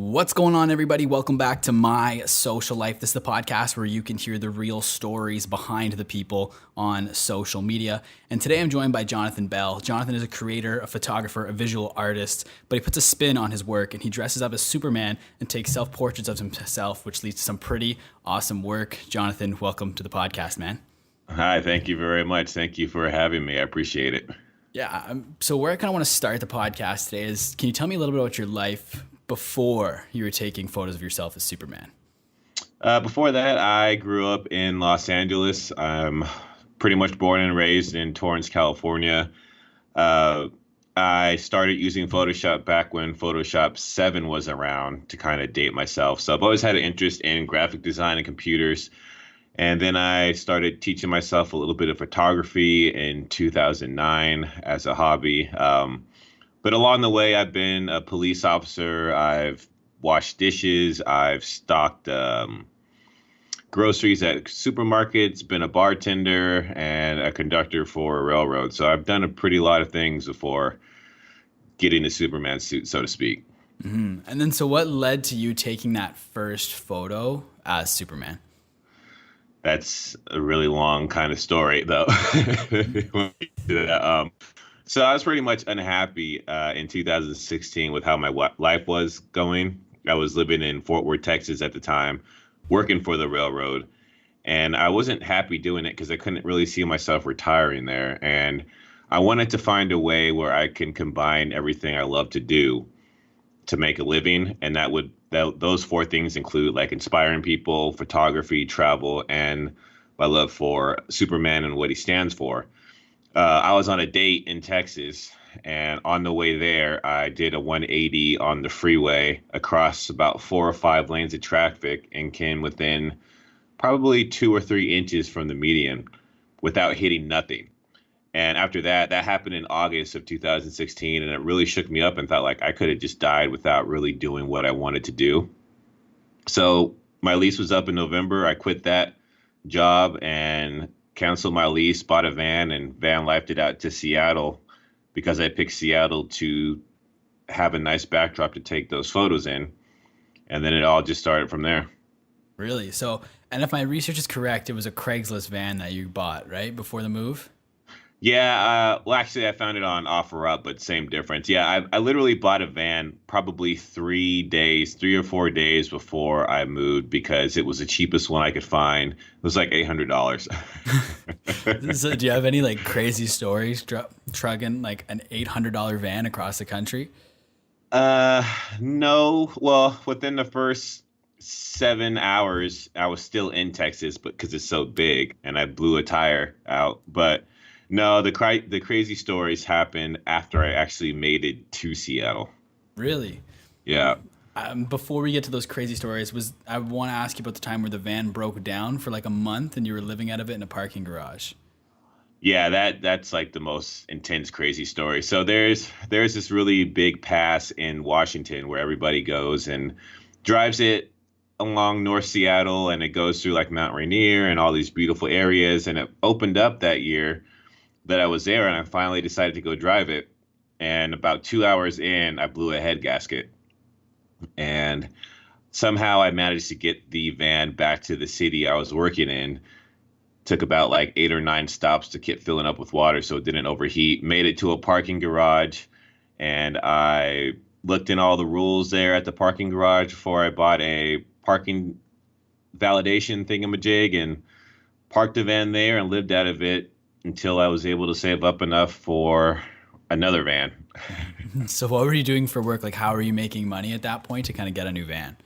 What's going on, everybody? Welcome back to My Social Life. This is the podcast where you can hear the real stories behind the people on social media. And today I'm joined by Jonathan Belle. Jonathan is a creator, a photographer, a visual artist, but he puts a spin on his work and he dresses up as Superman and takes self-portraits of himself, which leads to some pretty awesome work. Jonathan, welcome to the podcast, man. Hi, thank you very much. Thank you for having me. I appreciate it. Yeah, so where I kind of want to start the podcast today is, can you tell me a little bit about your life before you were taking photos of yourself as Superman? Before that, I grew up in Los Angeles. I'm pretty much born and raised in Torrance, California. I started using Photoshop back when Photoshop 7 was around to kind of date myself. So I've always had an interest in graphic design and computers. And then I started teaching myself a little bit of photography in 2009 as a hobby. But along the way, I've been a police officer. I've washed dishes. I've stocked groceries at supermarkets, been a bartender, and a conductor for a railroad. So I've done a pretty lot of things before getting the Superman suit, so to speak. Mm-hmm. And then, so what led to you taking that first photo as Superman? That's a really long kind of story, though. So I was pretty much unhappy in 2016 with how my life was going. I was living in Fort Worth, Texas at the time, working for the railroad. And I wasn't happy doing it because I couldn't really see myself retiring there. And I wanted to find a way where I can combine everything I love to do to make a living. And those four things include like inspiring people, photography, travel, and my love for Superman and what he stands for. I was on a date in Texas, and on the way there, I did a 180 on the freeway across about 4 or 5 lanes of traffic and came within probably 2 or 3 inches from the median without hitting nothing. And after that happened in August of 2016, and it really shook me up and felt like I could have just died without really doing what I wanted to do. So my lease was up in November. I quit that job and canceled my lease, bought a van, and van lifed it out to Seattle because I picked Seattle to have a nice backdrop to take those photos in. And then it all just started from there. Really? So, and if my research is correct, it was a Craigslist van that you bought, right, before the move? Yeah, well, actually, I found it on OfferUp, but same difference. Yeah, I literally bought a van probably 3 or 4 days before I moved because it was the cheapest one I could find. It was like $800. So do you have any like crazy stories trucking like an $800 van across the country? No. Well, within the first 7 hours, I was still in Texas, but because it's so big, and I blew a tire out, but. No, the crazy stories happened after I actually made it to Seattle. Really? Yeah. Before we get to those crazy stories, I want to ask you about the time where the van broke down for like a month and you were living out of it in a parking garage. Yeah, that's like the most intense, crazy story. So there's this really big pass in Washington where everybody goes and drives it along North Seattle, and it goes through like Mount Rainier and all these beautiful areas. And it opened up that year that I was there, and I finally decided to go drive it. And about 2 hours in, I blew a head gasket. And somehow I managed to get the van back to the city I was working in. Took about like 8 or 9 stops to keep filling up with water so it didn't overheat. Made it to a parking garage, and I looked in all the rules there at the parking garage before I bought a parking validation thingamajig and parked the van there and lived out of it until I was able to save up enough for another van. So what were you doing for work? Like, how were you making money at that point to kind of get a new van?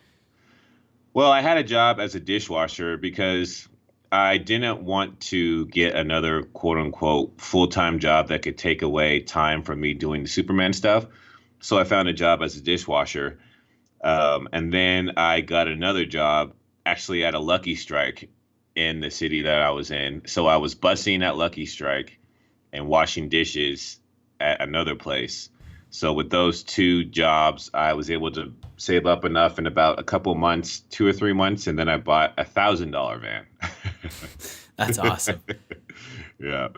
Well, I had a job as a dishwasher because I didn't want to get another quote unquote full-time job that could take away time from me doing the Superman stuff. So I found a job as a dishwasher. And then I got another job actually at a Lucky Strike in the city that I was in. So I was busing at Lucky Strike and washing dishes at another place. So with those 2 jobs, I was able to save up enough in about a couple months, 2 or 3 months, and then I bought $1,000 van. That's awesome. Yeah.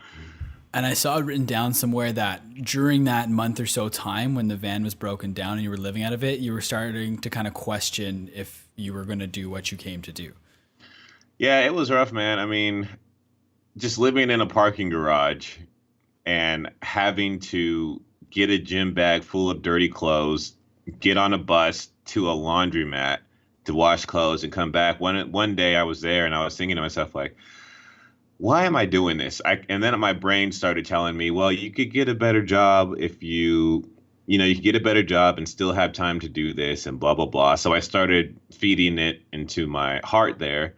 And I saw it written down somewhere that during that month or so time when the van was broken down and you were living out of it, you were starting to kind of question if you were going to do what you came to do. Yeah, it was rough, man. I mean, just living in a parking garage and having to get a gym bag full of dirty clothes, get on a bus to a laundromat to wash clothes and come back. One day I was there and I was thinking to myself, like, why am I doing this? And then my brain started telling me, well, you could get a better job if you could get a better job and still have time to do this and blah, blah, blah. So I started feeding it into my heart there.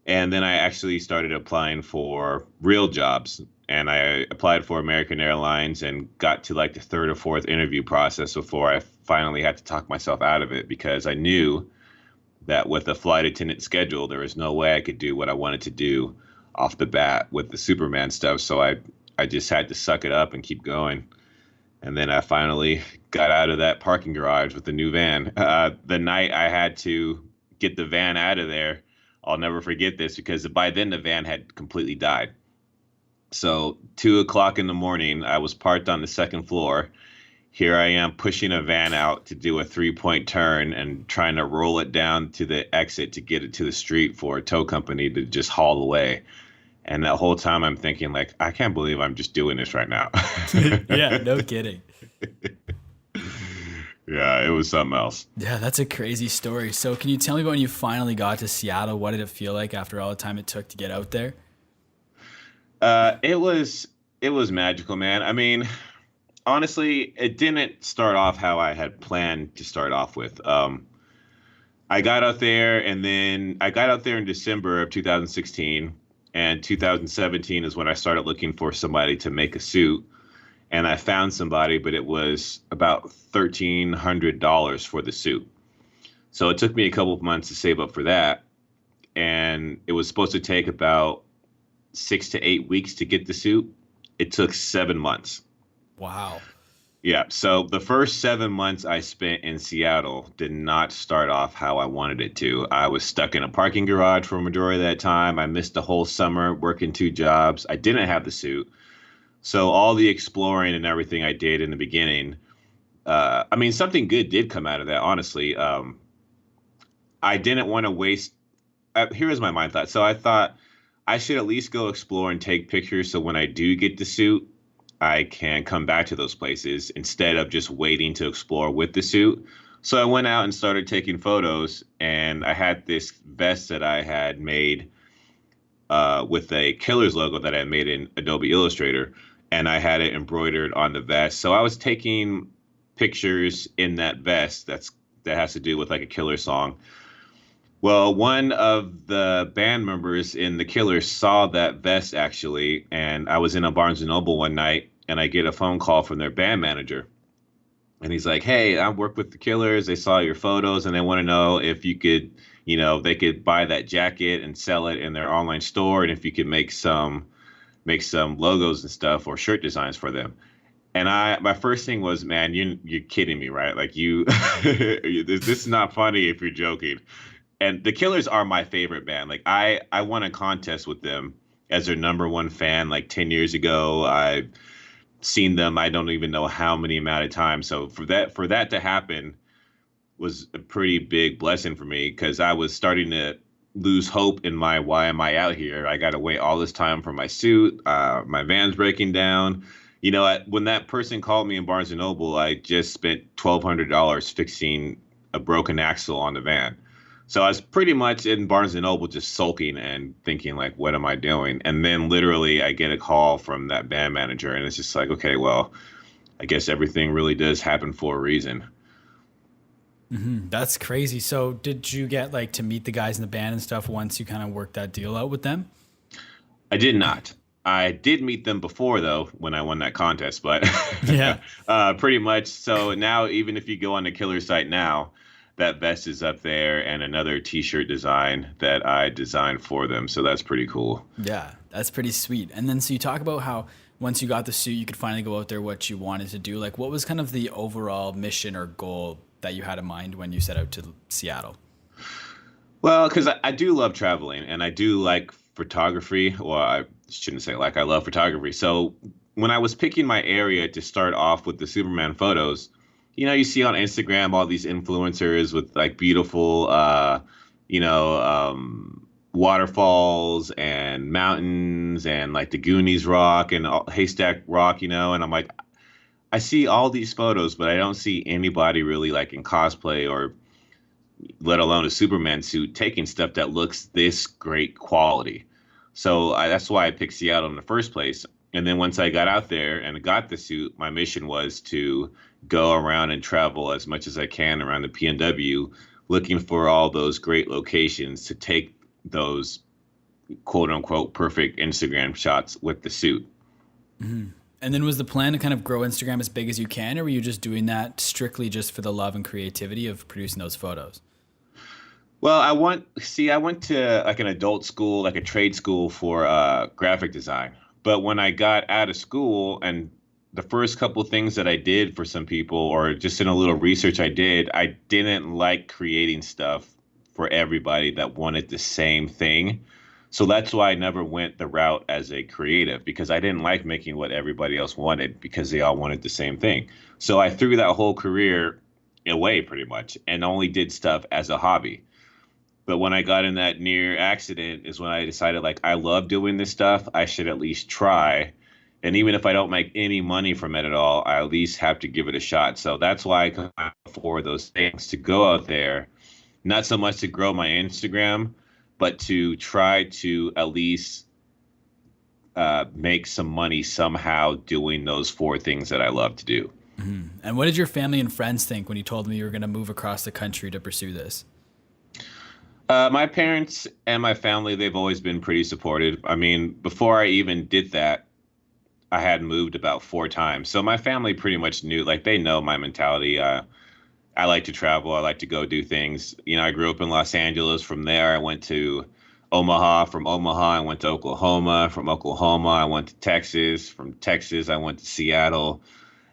And then I actually started applying for real jobs. And I applied for American Airlines and got to like the third or fourth interview process before I finally had to talk myself out of it, because I knew that with a flight attendant schedule, there was no way I could do what I wanted to do off the bat with the Superman stuff. So I just had to suck it up and keep going. And then I finally got out of that parking garage with the new van. The night I had to get the van out of there, I'll never forget this, because by then the van had completely died. So 2 o'clock in the morning, I was parked on the second floor. Here I am pushing a van out to do a 3-point turn and trying to roll it down to the exit to get it to the street for a tow company to just haul away. And that whole time I'm thinking, like, I can't believe I'm just doing this right now. Yeah, no kidding. Yeah, it was something else. Yeah, that's a crazy story. So can you tell me about when you finally got to Seattle? What did it feel like after all the time it took to get out there? It was magical, man. I mean, honestly, it didn't start off how I had planned to start off with. I got out there, and then I got out there in December of 2016, and 2017 is when I started looking for somebody to make a suit. And I found somebody, but it was about $1,300 for the suit. So it took me a couple of months to save up for that. And it was supposed to take about 6 to 8 weeks to get the suit. It took 7 months. Wow. Yeah. So the first 7 months I spent in Seattle did not start off how I wanted it to. I was stuck in a parking garage for a majority of that time. I missed the whole summer working 2 jobs. I didn't have the suit. So all the exploring and everything I did in the beginning, I mean, something good did come out of that, honestly. I didn't want to waste. Here was my mind thought. So I thought I should at least go explore and take pictures, so when I do get the suit, I can come back to those places instead of just waiting to explore with the suit. So I went out and started taking photos, and I had this vest that I had made with a Killers logo that I made in Adobe Illustrator, and I had it embroidered on the vest. So I was taking pictures in that vest that has to do with like a Killer song. Well, one of the band members in the Killers saw that vest actually, and I was in a Barnes and Noble one night, and I get a phone call from their band manager. And he's like, "Hey, I work with the Killers. They saw your photos and they want to know if you could, they could buy that jacket and sell it in their online store, and if you could make some logos and stuff or shirt designs for them." And my first thing was, "Man, you're kidding me, right? Like this is not funny if you're joking." And the Killers are my favorite band. Like I won a contest with them as their number one fan like 10 years ago. I've seen them, I don't even know how many amount of times. So for that to happen was a pretty big blessing for me, because I was starting to lose hope in my why am I out here? I got to wait all this time for my suit. My van's breaking down. When that person called me in Barnes and Noble, I just spent $1,200 fixing a broken axle on the van. So I was pretty much in Barnes and Noble just sulking and thinking, like, what am I doing? And then literally I get a call from that band manager, and it's just like, okay, well, I guess everything really does happen for a reason. Mm-hmm. That's crazy. So did you get like to meet the guys in the band and stuff once you kind of worked that deal out with them? I did not. I did meet them before, though, when I won that contest, but Yeah. pretty much. So now, even if you go on the Killer site now, that vest is up there, and another T-shirt design that I designed for them. So that's pretty cool. Yeah, that's pretty sweet. And then so you talk about how once you got the suit, you could finally go out there what you wanted to do. Like, what was kind of the overall mission or goal that you had in mind when you set out to Seattle? Well, because I do love traveling, and I do like photography. Well, I shouldn't say like I love photography. So when I was picking my area to start off with the Superman photos, you see on Instagram all these influencers with like beautiful, you know, waterfalls and mountains and like the Goonies rock and Haystack rock, and I'm like, I see all these photos, but I don't see anybody really like in cosplay or let alone a Superman suit taking stuff that looks this great quality. So that's why I picked Seattle in the first place. And then once I got out there and got the suit, my mission was to go around and travel as much as I can around the PNW, looking for all those great locations to take those quote unquote perfect Instagram shots with the suit. Mm-hmm. And then was the plan to kind of grow Instagram as big as you can, or were you just doing that strictly just for the love and creativity of producing those photos? Well, I went to like an adult school, like a trade school for graphic design. But when I got out of school and the first couple things that I did for some people, or just in a little research I didn't like creating stuff for everybody that wanted the same thing. So that's why I never went the route as a creative, because I didn't like making what everybody else wanted because they all wanted the same thing. So I threw that whole career away pretty much and only did stuff as a hobby. But when I got in that near accident is when I decided, like, I love doing this stuff. I should at least try. And even if I don't make any money from it at all, I at least have to give it a shot. So that's why I come for those things, to go out there, not so much to grow my Instagram, but to try to at least make some money somehow doing those four things that I love to do. Mm-hmm. And what did your family and friends think when you told them you were going to move across the country to pursue this? My parents and my family, they've always been pretty supportive. I mean, before I even did that, I had moved about 4 times. So my family pretty much knew, like, they know my mentality. I like to travel. I like to go do things. I grew up in Los Angeles. From there, I went to Omaha. From Omaha, I went to Oklahoma. From Oklahoma, I went to Texas. From Texas, I went to Seattle.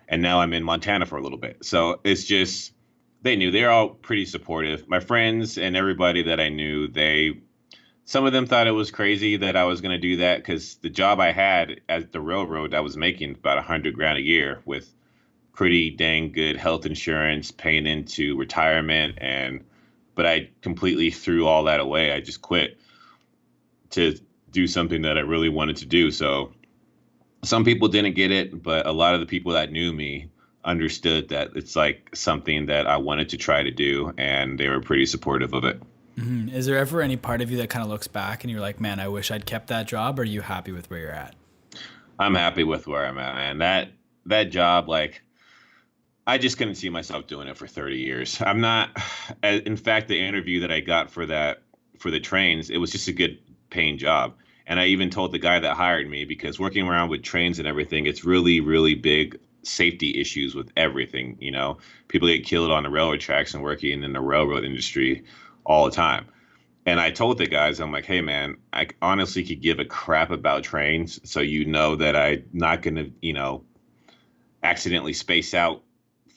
And now I'm in Montana for a little bit. So it's just, they knew. They're all pretty supportive. My friends and everybody that I knew, some of them thought it was crazy that I was going to do that, because the job I had at the railroad, I was making about $100,000 a year with pretty dang good health insurance, paying into retirement, but I completely threw all that away. I just quit to do something that I really wanted to do. So some people didn't get it, but a lot of the people that knew me understood that it's like something that I wanted to try to do, and they were pretty supportive of it. Mm-hmm. Is there ever any part of you that kind of looks back and you're like, man, I wish I'd kept that job? Or are you happy with where you're at? I'm happy with where I'm at, man. That job, like, I just couldn't see myself doing it for 30 years. I'm not. In fact, the interview that I got for the trains, it was just a good paying job. And I even told the guy that hired me, because working around with trains and everything, it's really, really big safety issues with everything. People get killed on the railroad tracks and working in the railroad industry all the time. And I told the guys, I'm like, hey, man, I honestly could give a crap about trains. So that I'm not going to, accidentally space out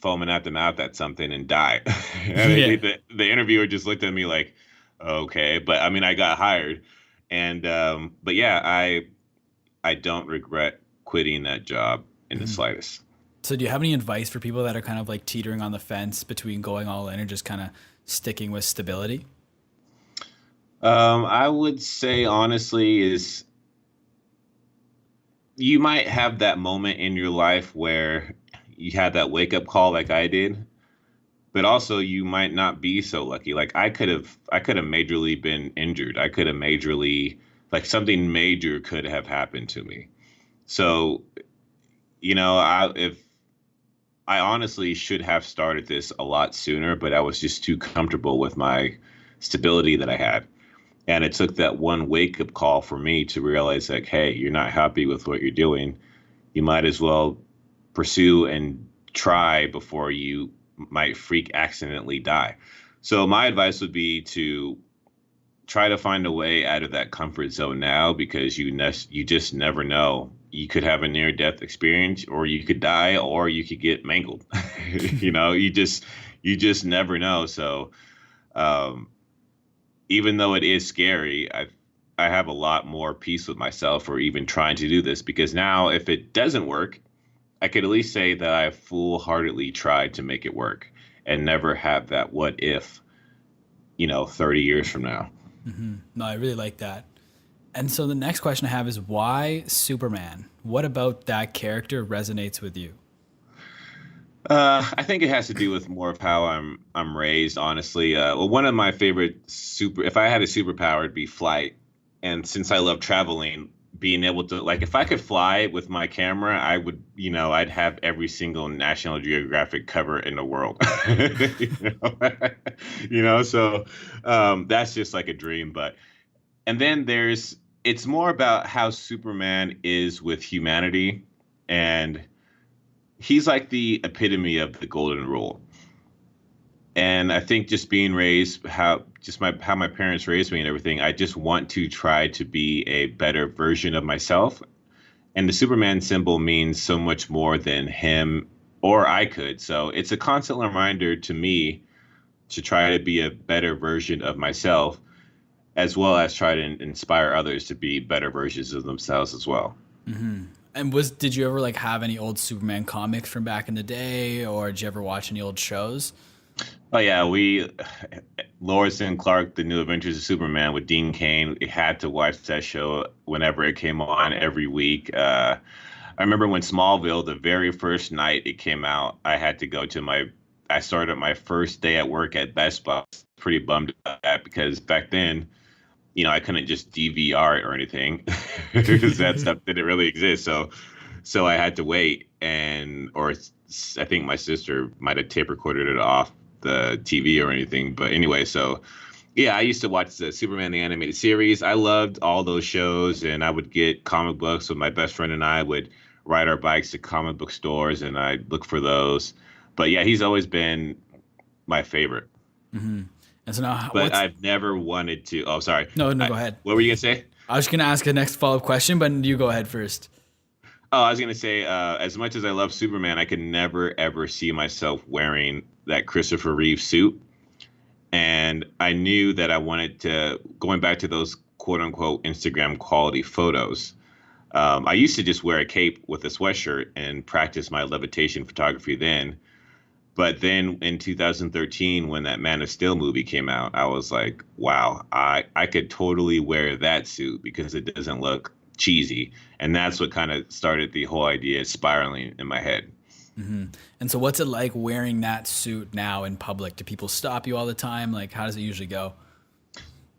foaming at the mouth at something and die. Yeah. The interviewer just looked at me like, okay. But I mean, I got hired. And but yeah, I don't regret quitting that job in the slightest. So do you have any advice for people that are kind of like teetering on the fence between going all in or just kind of sticking with stability? I would say, honestly, is you might have that moment in your life where you had that wake up call like I did, but also you might not be so lucky. Like I could have majorly been injured. I could have majorly, like, something major could have happened to me. So, if I honestly should have started this a lot sooner, but I was just too comfortable with my stability that I had. And it took that one wake up call for me to realize, like, hey, you're not happy with what you're doing. You might as well pursue and try before you might freak accidentally die. So my advice would be to try to find a way out of that comfort zone now, because you just never know. You could have a near death experience, or you could die, or you could get mangled. You just never know. So even though it is scary, I have a lot more peace with myself for even trying to do this, because now if it doesn't work, I could at least say that I full-heartedly tried to make it work and never have that what if, 30 years from now. No, I really like that. And so the next question I have is why Superman? What about that character resonates with you? I think it has to do with more of how I'm raised, honestly. Well, one of my favorite if I had a superpower, it'd be flight. And since I love traveling, being able to, like, if I could fly with my camera, I would, I'd have every single National Geographic cover in the world. you know, so that's just like a dream. But and then it's more about how Superman is with humanity, and he's like the epitome of the golden rule. And I think just being raised, how my parents raised me and everything, I just want to try to be a better version of myself. And the Superman symbol means so much more than him or I could. So it's a constant reminder to me to try to be a better version of myself, as well as try to inspire others to be better versions of themselves as well. And did you ever like have any old Superman comics from back in the day, or did you ever watch any old shows? Oh yeah, Lois and Clark, The New Adventures of Superman with Dean Cain. We had to watch that show whenever it came on every week. I remember when Smallville, the very first night it came out, I had to go to I started my first day at work at Best Buy. Pretty bummed about that, because back then, I couldn't just DVR it or anything because that stuff didn't really exist. So I had to wait, or I think my sister might have tape recorded it off the TV or anything. But anyway, so yeah, I used to watch the Superman the animated series. I loved all those shows, and I would get comic books with my best friend, and I would ride our bikes to comic book stores, and I'd look for those. But yeah, he's always been my favorite. And so now, But I've never wanted to. Oh, sorry. No, no, go ahead. What were you gonna say? I was just gonna ask a next follow-up question, but you go ahead first. Oh, I was gonna say, as much as I love Superman, I could never ever see myself wearing that Christopher Reeve suit. And I knew that I wanted to, going back to those quote unquote Instagram quality photos. I used to just wear a cape with a sweatshirt and practice my levitation photography then. But then in 2013, when that Man of Steel movie came out, I was like, wow, I could totally wear that suit because it doesn't look cheesy. And that's what kind of started the whole idea spiraling in my head. And so what's it like wearing that suit now in public? Do people stop you all the time? Like, how does it usually go?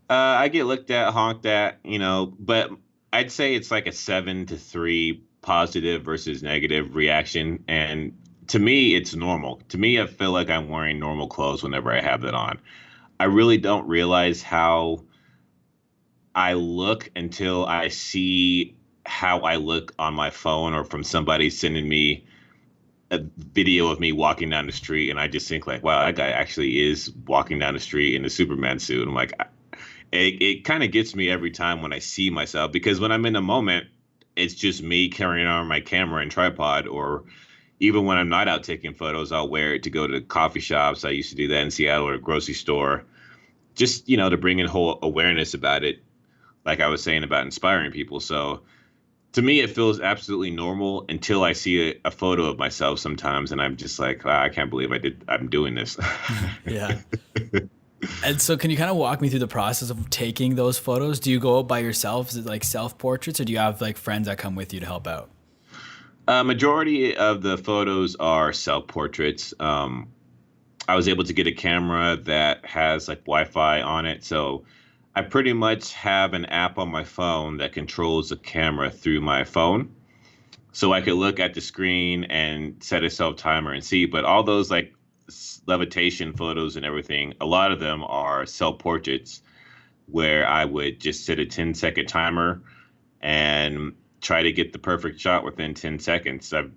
I get looked at, honked at, but I'd say it's like a 7-3 positive versus negative reaction. And to me, it's normal. To me, I feel like I'm wearing normal clothes whenever I have that on. I really don't realize how I look until I see how I look on my phone or from somebody sending me a video of me walking down the street. And I just think like, wow, that guy actually is walking down the street in a Superman suit. I'm like, it kind of gets me every time when I see myself, because when I'm in a moment, it's just me carrying on my camera and tripod, or even when I'm not out taking photos, I'll wear it to go to coffee shops. I used to do that in Seattle, or a grocery store, just, to bring in whole awareness about it. Like I was saying about inspiring people. So to me, it feels absolutely normal until I see a photo of myself sometimes. And I'm just like, wow, I can't believe I'm doing this. Yeah. And so can you kind of walk me through the process of taking those photos? Do you go out by yourself? Is it like self-portraits, or do you have like friends that come with you to help out? Majority of the photos are self-portraits. I was able to get a camera that has like Wi-Fi on it. So I pretty much have an app on my phone that controls the camera through my phone. So I could look at the screen and set a self timer and see. But all those like levitation photos and everything, a lot of them are self-portraits where I would just set a 10-second timer and try to get the perfect shot within 10 seconds. I've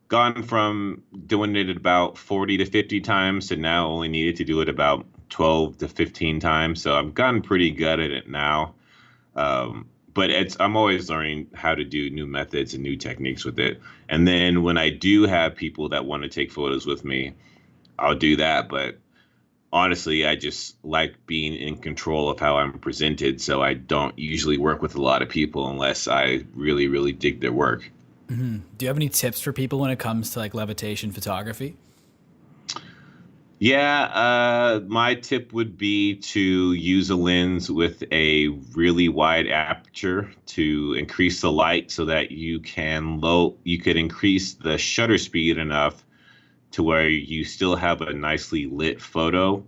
gone from doing it about 40 to 50 times to now only needed to do it about 12 to 15 times. So I've gotten pretty good at it now. But I'm always learning how to do new methods and new techniques with it. And then when I do have people that want to take photos with me, I'll do that. But honestly, I just like being in control of how I'm presented. So I don't usually work with a lot of people unless I really, really dig their work. Do you have any tips for people when it comes to like levitation photography? Yeah, my tip would be to use a lens with a really wide aperture to increase the light so that you could increase the shutter speed enough to where you still have a nicely lit photo,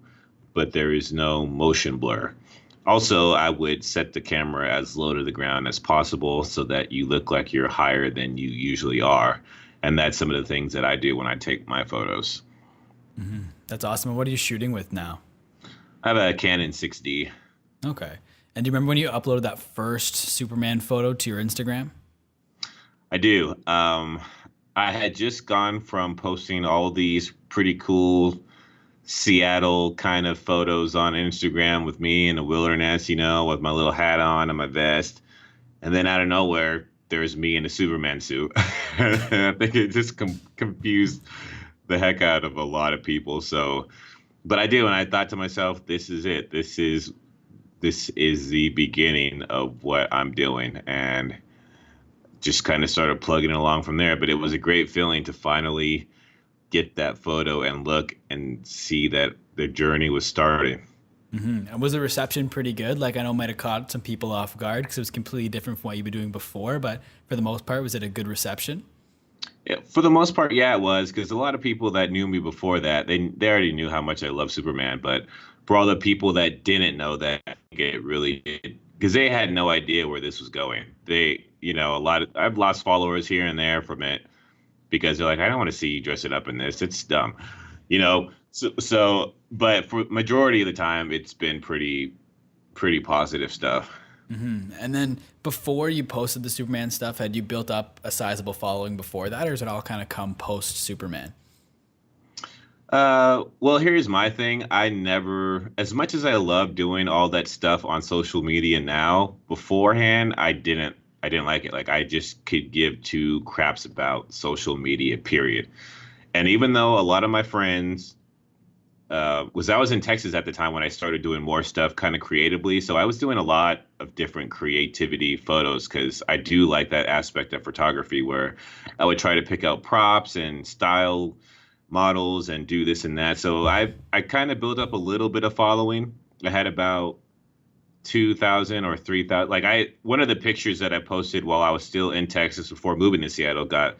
but there is no motion blur. Also, I would set the camera as low to the ground as possible so that you look like you're higher than you usually are. And that's some of the things that I do when I take my photos. That's awesome. And what are you shooting with now? I have a Canon 6D. Okay. And do you remember when you uploaded that first Superman photo to your Instagram? I do. I had just gone from posting all these pretty cool Seattle kind of photos on Instagram with me in the wilderness, with my little hat on and my vest. And then out of nowhere, there's me in a Superman suit. I think it just confused the heck out of a lot of people. So, but I do, and I thought to myself, this is it. This is the beginning of what I'm doing, and just kind of started plugging along from there. But it was a great feeling to finally get that photo and look and see that the journey was starting. And was the reception pretty good? Like I know it might have caught some people off guard because it was completely different from what you've been doing before, but for the most part, was it a good reception? Yeah, for the most part, yeah, it was because a lot of people that knew me before that they already knew how much I love Superman. But for all the people that didn't know that, it really did because they had no idea where this was going. I've lost followers here and there from it because they're like, I don't want to see you dressing up in this. It's dumb, you know. But for majority of the time, it's been pretty positive stuff. And then before you posted the Superman stuff, had you built up a sizable following before that, or has it all kind of come post Superman? Well, here's my thing. I never, as much as I love doing all that stuff on social media now, beforehand, I didn't like it. Like I just could give two craps about social media, period. And even though a lot of my friends, I was in Texas at the time when I started doing more stuff kind of creatively. So I was doing a lot of different creativity photos because I do like that aspect of photography where I would try to pick out props and style models and do this and that. So I kind of built up a little bit of following. I had about 2,000 or 3,000. One of the pictures that I posted while I was still in Texas before moving to Seattle got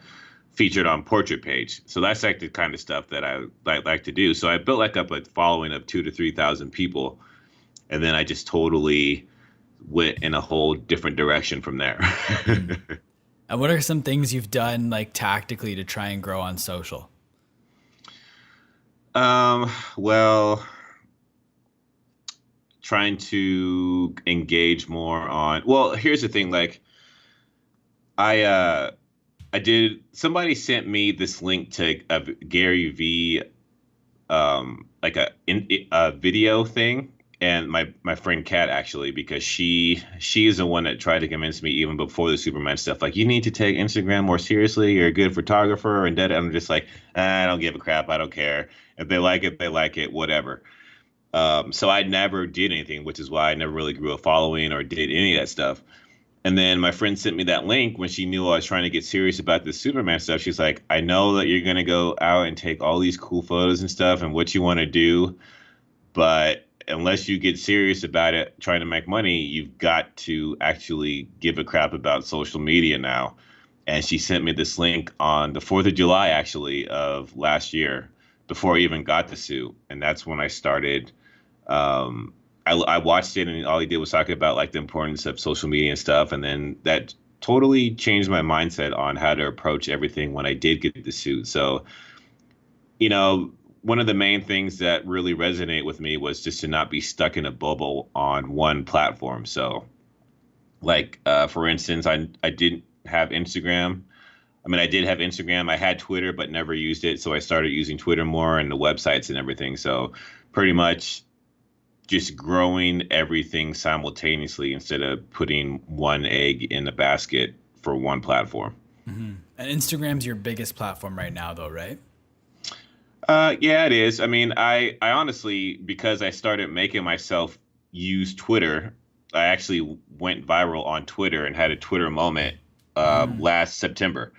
featured on Portrait Page. So that's like the kind of stuff that I like to do. So I built like up a following of 2 to 3,000 people, and then I just totally went in a whole different direction from there. And what are some things you've done like tactically to try and grow on social? Well, trying to engage more on. Well, here's the thing. Like, I did. Somebody sent me this link to a Gary V, like a video thing, and my friend Kat actually, because she is the one that tried to convince me even before the Superman stuff. Like, you need to take Instagram more seriously. You're a good photographer, and that. I'm just like, I don't give a crap. I don't care. If they like it, they like it. Whatever. So I never did anything, which is why I never really grew a following or did any of that stuff. And then my friend sent me that link when she knew I was trying to get serious about the Superman stuff. She's like, I know that you're going to go out and take all these cool photos and stuff and what you want to do. But unless you get serious about it, trying to make money, you've got to actually give a crap about social media now. And she sent me this link on the 4th of July, actually, of last year before I even got the suit. And that's when I started. I watched it and all he did was talking about like the importance of social media and stuff. And then that totally changed my mindset on how to approach everything when I did get the suit. So, one of the main things that really resonate with me was just to not be stuck in a bubble on one platform. So for instance, I didn't have Instagram. I mean, I did have Instagram. I had Twitter, but never used it. So I started using Twitter more and the websites and everything. So pretty much just growing everything simultaneously instead of putting one egg in the basket for one platform. And Instagram's your biggest platform right now, though, right? Yeah, it is. I mean, I honestly, because I started making myself use Twitter, I actually went viral on Twitter and had a Twitter moment Mm. last September.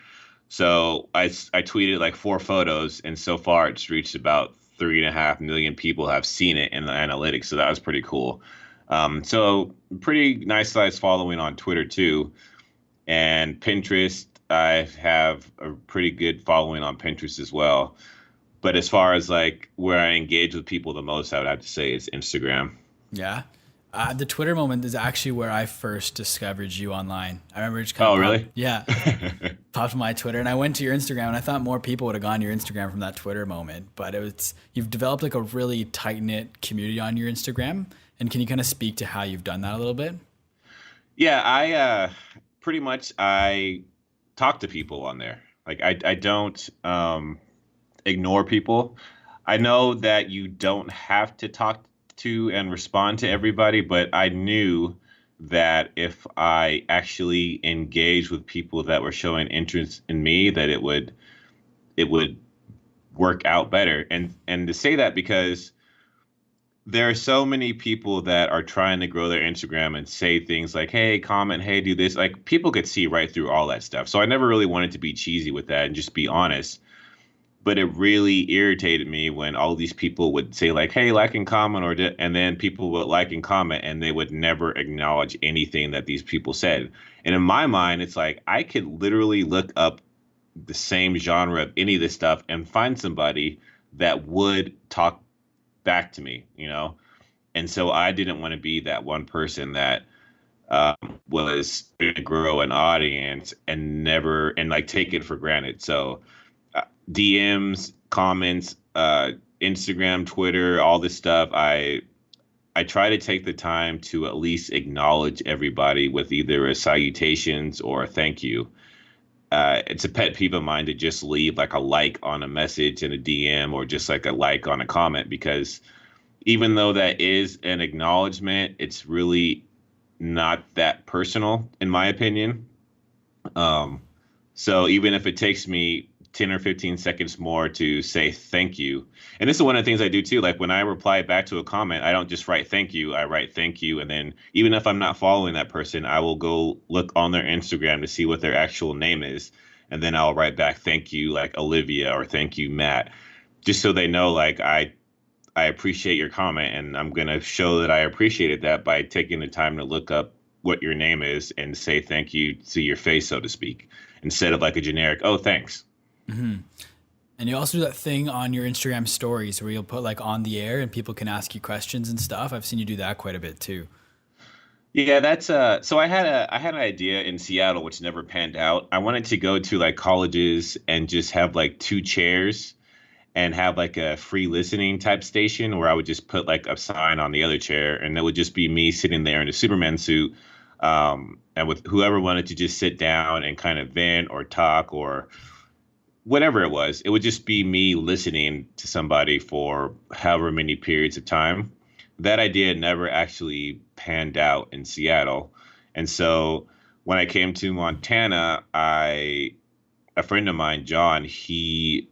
So I tweeted like 4 photos, and so far it's reached about 3.5 million people have seen it in the analytics. So that was pretty cool. So pretty nice size following on Twitter too, and Pinterest. I have a pretty good following on Pinterest as well. But as far as like where I engage with people the most, I would have to say is Instagram. Yeah. The Twitter moment is actually where I first discovered you online. I remember it just kind of Oh, popped. really? Yeah, popped on my Twitter, and I went to your Instagram, and I thought more people would have gone to your Instagram from that Twitter moment. But you've developed like a really tight knit community on your Instagram. And can you kind of speak to how you've done that a little bit? Yeah, I pretty much I talk to people on there. Like I don't ignore people. I know that you don't have to talk to and respond to everybody, but I knew that if I actually engaged with people that were showing interest in me, that it would work out better. And to say that because there are so many people that are trying to grow their Instagram and say things like, hey, comment, hey, do this. Like people could see right through all that stuff. So I never really wanted to be cheesy with that and just be honest. But it really irritated me when all these people would say like, hey, like and comment, and then people would like and comment and they would never acknowledge anything that these people said. And in my mind, it's like I could literally look up the same genre of any of this stuff and find somebody that would talk back to me, you know? And so I didn't want to be that one person that was going to grow an audience and never, and like take it for granted. So DMs, comments, Instagram, Twitter, all this stuff, I try to take the time to at least acknowledge everybody with either a salutations or a thank you. It's a pet peeve of mine to just leave like a like on a message in a DM or just like a like on a comment because even though that is an acknowledgement, it's really not that personal, in my opinion. Um, so even if it takes me 10 or 15 seconds more to say thank you, and this is one of the things I do too. Like when I reply back to a comment, I don't just write thank you. I write thank you. And then even if I'm not following that person, I will go look on their Instagram to see what their actual name is. And then I'll write back thank you, like Olivia, or thank you, Matt, just so they know like I appreciate your comment, and I'm going to show that I appreciated that by taking the time to look up what your name is and say thank you to your face, so to speak, instead of like a generic, oh, thanks. And you also do that thing on your Instagram stories where you'll put like on the air and people can ask you questions and stuff. I've seen you do that quite a bit too. Yeah, that's so I had an idea in Seattle which never panned out. I wanted to go to like colleges and just have like 2 chairs and have like a free listening type station where I would just put like a sign on the other chair and it would just be me sitting there in a Superman suit, and with whoever wanted to just sit down and kind of vent or talk or whatever it was. It would just be me listening to somebody for however many periods of time. That idea never actually panned out in Seattle. And so when I came to Montana, a friend of mine, John, he's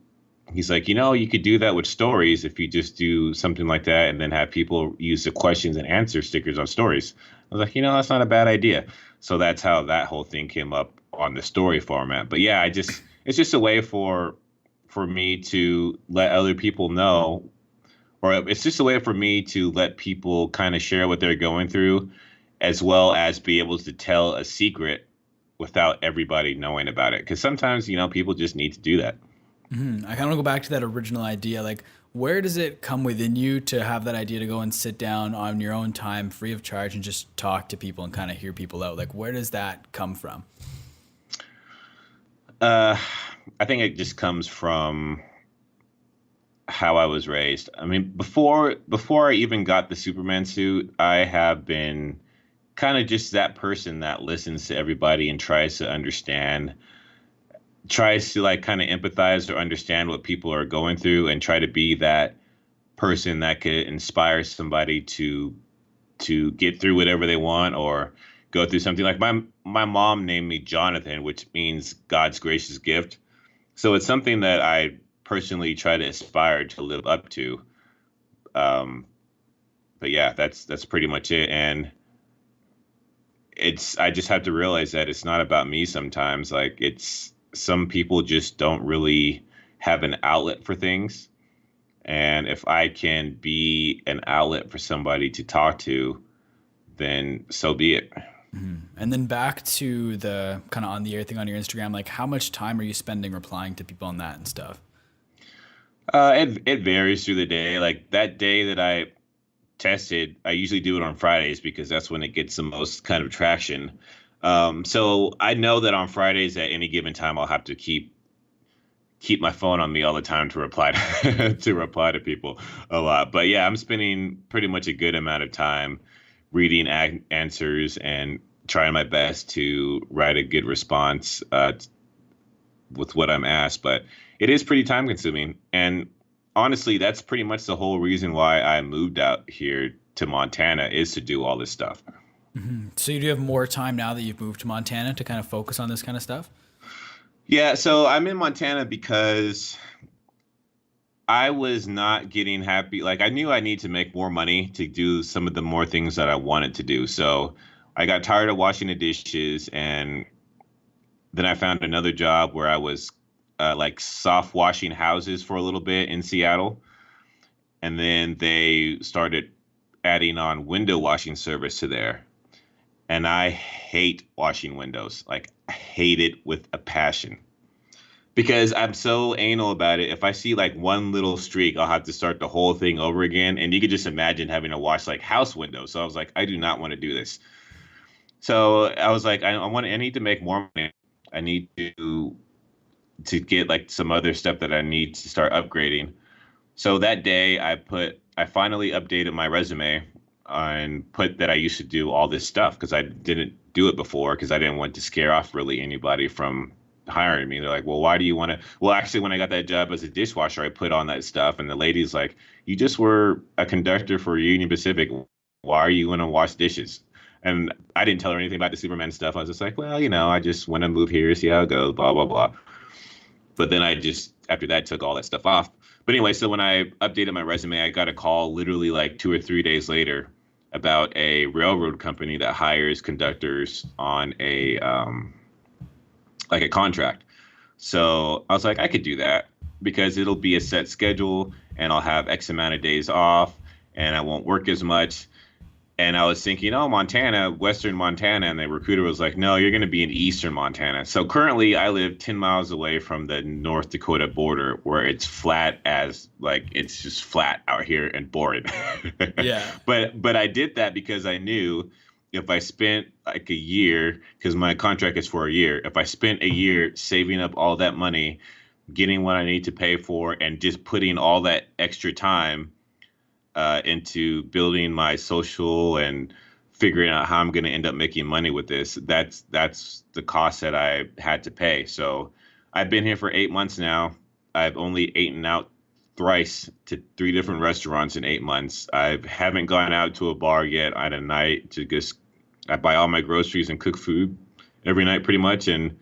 like, you could do that with stories if you just do something like that and then have people use the questions and answer stickers on stories. I was like, that's not a bad idea. So that's how that whole thing came up on the story format. But yeah, it's just a way for me to let other people know, or it's just a way for me to let people kind of share what they're going through, as well as be able to tell a secret without everybody knowing about it. Because sometimes, people just need to do that. I kind of want to go back to that original idea. Like, where does it come within you to have that idea to go and sit down on your own time, free of charge, and just talk to people and kind of hear people out? Like, where does that come from? I think it just comes from how I was raised. I mean, before I even got the Superman suit, I have been kind of just that person that listens to everybody and tries to like kind of empathize or understand what people are going through and try to be that person that could inspire somebody to get through whatever they want or go through something. Like my mom named me Jonathan, which means God's gracious gift. So it's something that I personally try to aspire to live up to. Um, but yeah, that's pretty much it. And I just have to realize that it's not about me sometimes. Like it's some people just don't really have an outlet for things. And if I can be an outlet for somebody to talk to, then so be it. And then back to the kind of on the air thing on your Instagram, like how much time are you spending replying to people on that and stuff? It varies through the day. Like that day that I tested, I usually do it on Fridays because that's when it gets the most kind of traction. So I know that on Fridays at any given time, I'll have to keep my phone on me all the time to reply to reply to people a lot. But yeah, I'm spending pretty much a good amount of time reading answers and trying my best to write a good response with what I'm asked. But it is pretty time consuming. And honestly, that's pretty much the whole reason why I moved out here to Montana is to do all this stuff. So you do have more time now that you've moved to Montana to kind of focus on this kind of stuff? Yeah, so I'm in Montana because I was not getting happy. Like I knew I need to make more money to do some of the more things that I wanted to do. So I got tired of washing the dishes, and then I found another job where I was like soft washing houses for a little bit in Seattle. And then they started adding on window washing service to there. And I hate washing windows. Like I hate it with a passion because I'm so anal about it. If I see like one little streak, I'll have to start the whole thing over again. And you could just imagine having to wash like house windows. So I was like, I do not want to do this. So I was like, I need to make more money. I need to get like some other stuff that I need to start upgrading. So that day I finally updated my resume and put that I used to do all this stuff because I didn't do it before because I didn't want to scare off really anybody from hiring me. They're like, well, why do you want to? Well, actually, when I got that job as a dishwasher, I put on that stuff. And the lady's like, you just were a conductor for Union Pacific. Why are you going to wash dishes? And I didn't tell her anything about the Superman stuff. I was just like, well, I just want to move here, see how it goes, blah, blah, blah. But then I just, after that, took all that stuff off. But anyway, so when I updated my resume, I got a call literally like 2 or 3 days later about a railroad company that hires conductors on a like a contract. So I was like, I could do that because it'll be a set schedule and I'll have X amount of days off and I won't work as much. And I was thinking, oh, Montana, Western Montana. And the recruiter was like, no, you're going to be in Eastern Montana. So currently I live 10 miles away from the North Dakota border where it's flat as like it's just flat out here and boring. Yeah. But I did that because I knew if I spent like a year, because my contract is for a year, if I spent a year saving up all that money, getting what I need to pay for, and just putting all that extra time into building my social and figuring out how I'm going to end up making money with this. That's the cost that I had to pay. So I've been here for 8 months now. I've only eaten out thrice to 3 different restaurants in 8 months. I haven't gone out to a bar yet at a night to just, I buy all my groceries and cook food every night pretty much. And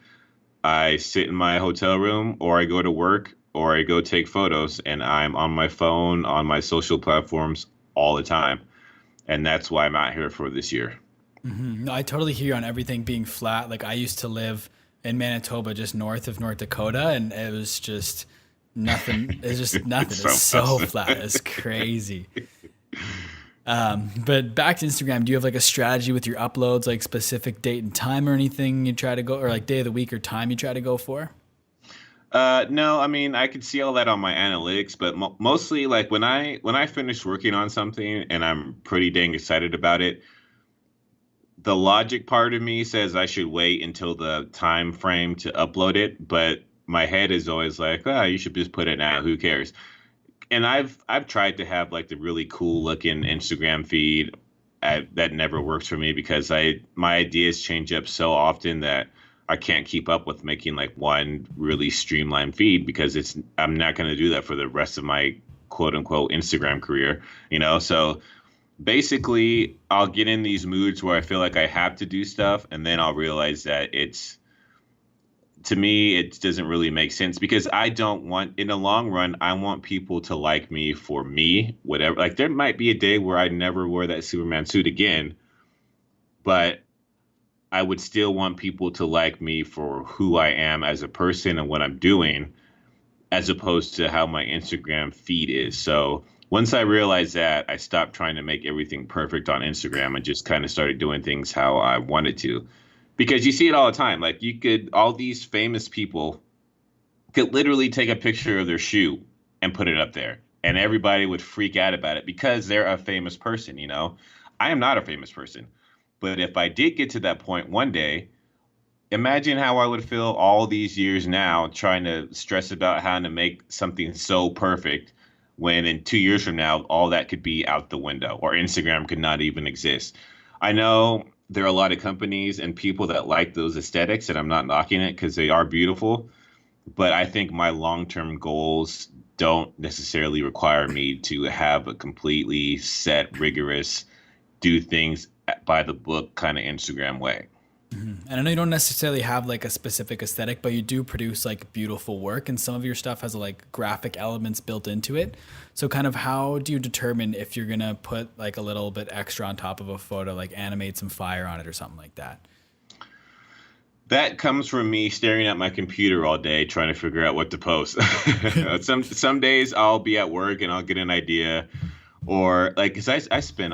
I sit in my hotel room or I go to work or I go take photos and I'm on my phone, on my social platforms all the time. And that's why I'm out here for this year. No, I totally hear you on everything being flat. Like I used to live in Manitoba, just north of North Dakota, and it was just nothing. It's just nothing. It's so flat. It's crazy. But back to Instagram, do you have like a strategy with your uploads, like specific date and time or anything you try to go, or like day of the week or time you try to go for? No, I mean, I could see all that on my analytics, but mostly like when I finish working on something and I'm pretty dang excited about it, the logic part of me says I should wait until the time frame to upload it, but my head is always like, you should just put it now. Who cares? And I've tried to have like the really cool looking Instagram feed. That never works for me because my ideas change up so often that I can't keep up with making like one really streamlined feed because I'm not going to do that for the rest of my quote unquote Instagram career, So basically I'll get in these moods where I feel like I have to do stuff and then I'll realize that it's to me, it doesn't really make sense because I don't want, in the long run, I want people to like me for me, whatever. Like there might be a day where I never wear that Superman suit again, but I would still want people to like me for who I am as a person and what I'm doing, as opposed to how my Instagram feed is. So once I realized that, I stopped trying to make everything perfect on Instagram and just kind of started doing things how I wanted to. Because you see it all the time. Like all these famous people could literally take a picture of their shoe and put it up there. And everybody would freak out about it because they're a famous person, you know? I am not a famous person. But if I did get to that point one day, imagine how I would feel all these years now trying to stress about how to make something so perfect when in 2 years from now, all that could be out the window or Instagram could not even exist. I know there are a lot of companies and people that like those aesthetics, and I'm not knocking it because they are beautiful. But I think my long-term goals don't necessarily require me to have a completely set, rigorous, do things by the book kind of Instagram way. And I know you don't necessarily have like a specific aesthetic, but you do produce like beautiful work, and some of your stuff has like graphic elements built into it. So, kind of, how do you determine if you're gonna put like a little bit extra on top of a photo, like animate some fire on it or something like that? That comes from me staring at my computer all day trying to figure out what to post. Some days I'll be at work and I'll get an idea, or like because I spend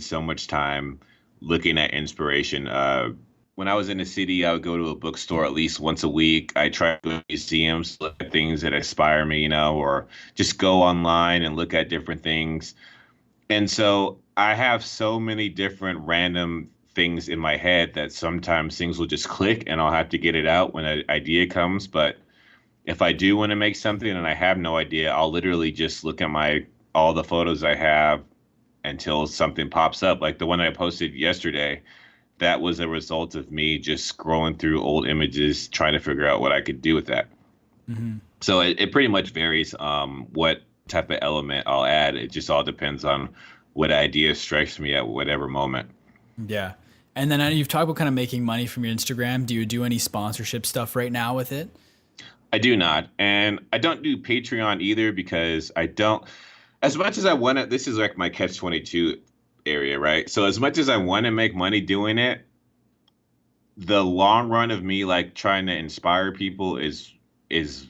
so much time looking at inspiration. When I was in the city, I would go to a bookstore at least once a week. I try to go to museums, look at things that inspire me, you know, or just go online and look at different things. And so I have so many different random things in my head that sometimes things will just click and I'll have to get it out when an idea comes. But if I do want to make something and I have no idea, I'll literally just look at my all the photos I have until something pops up. Like the one I posted yesterday, that was a result of me just scrolling through old images, trying to figure out what I could do with that. So it pretty much varies what type of element I'll add. It just all depends on what idea strikes me at whatever moment. Yeah. And then you've talked about kind of making money from your Instagram. Do you do any sponsorship stuff right now with it? I do not. And I don't do Patreon either because I don't, as much as I want to, this is like my catch 22 area, right? So as much as I want to make money doing it, the long run of me like trying to inspire people is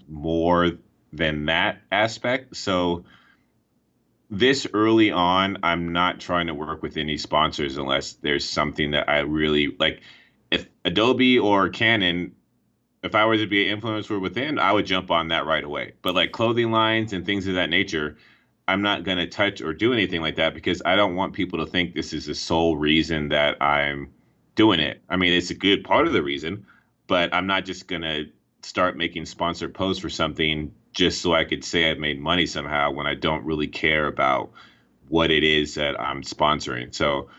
more than that aspect. So this early on, I'm not trying to work with any sponsors unless there's something that I really like. If Adobe or Canon, if I were to be an influencer within, I would jump on that right away. But like clothing lines and things of that nature, I'm not going to touch or do anything like that because I don't want people to think this is the sole reason that I'm doing it. I mean, it's a good part of the reason, but I'm not just going to start making sponsored posts for something just so I could say I've made money somehow when I don't really care about what it is that I'm sponsoring. So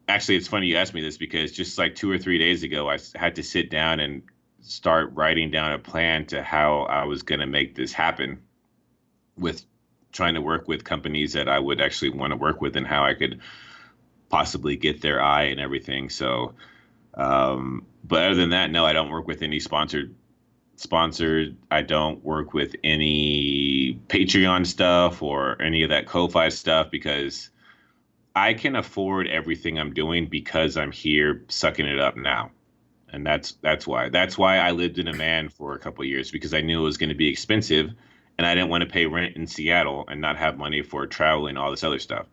actually, it's funny you asked me this because just like 2 or 3 days ago, I had to sit down and start writing down a plan to how I was going to make this happen with trying to work with companies that I would actually want to work with and how I could possibly get their eye and everything. So, but other than that, no, I don't work with any sponsored. I don't work with any Patreon stuff or any of that Ko-Fi stuff because I can afford everything I'm doing because I'm here sucking it up now. And that's why I lived in a van for a couple of years because I knew it was going to be expensive and I didn't want to pay rent in Seattle and not have money for traveling and all this other stuff.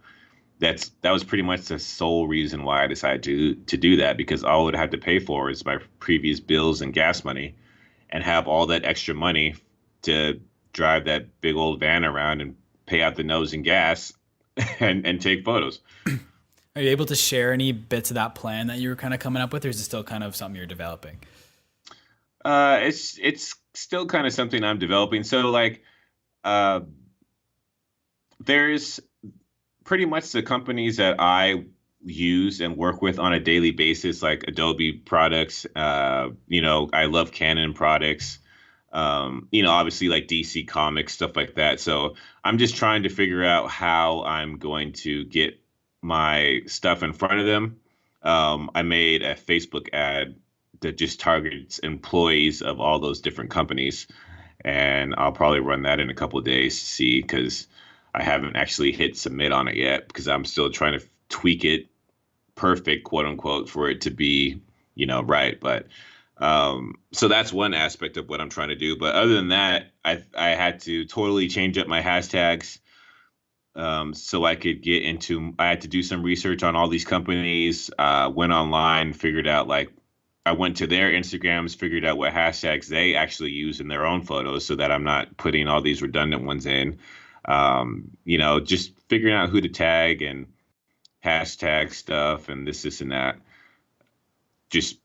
That was pretty much the sole reason why I decided to do that because all I would have to pay for is my previous bills and gas money and have all that extra money to drive that big old van around and pay out the nose in gas and take photos. Are you able to share any bits of that plan that you were kind of coming up with, or is it still kind of something you're developing? It's still kind of something I'm developing. So like, uh, there's pretty much the companies that I use and work with on a daily basis, like Adobe products. I love Canon products. Obviously like DC Comics, stuff like that. So I'm just trying to figure out how I'm going to get my stuff in front of them. I made a Facebook ad that just targets employees of all those different companies. And I'll probably run that in a couple of days to see, because I haven't actually hit submit on it yet, because I'm still trying to tweak it perfect, quote unquote, for it to be, right. But so that's one aspect of what I'm trying to do. But other than that, I had to totally change up my hashtags, so I could get into. I had to do some research on all these companies. Went online, figured out, like, I went to their Instagrams, figured out what hashtags they actually use in their own photos, so that I'm not putting all these redundant ones in. Just figuring out who to tag and hashtag stuff and this and that. Just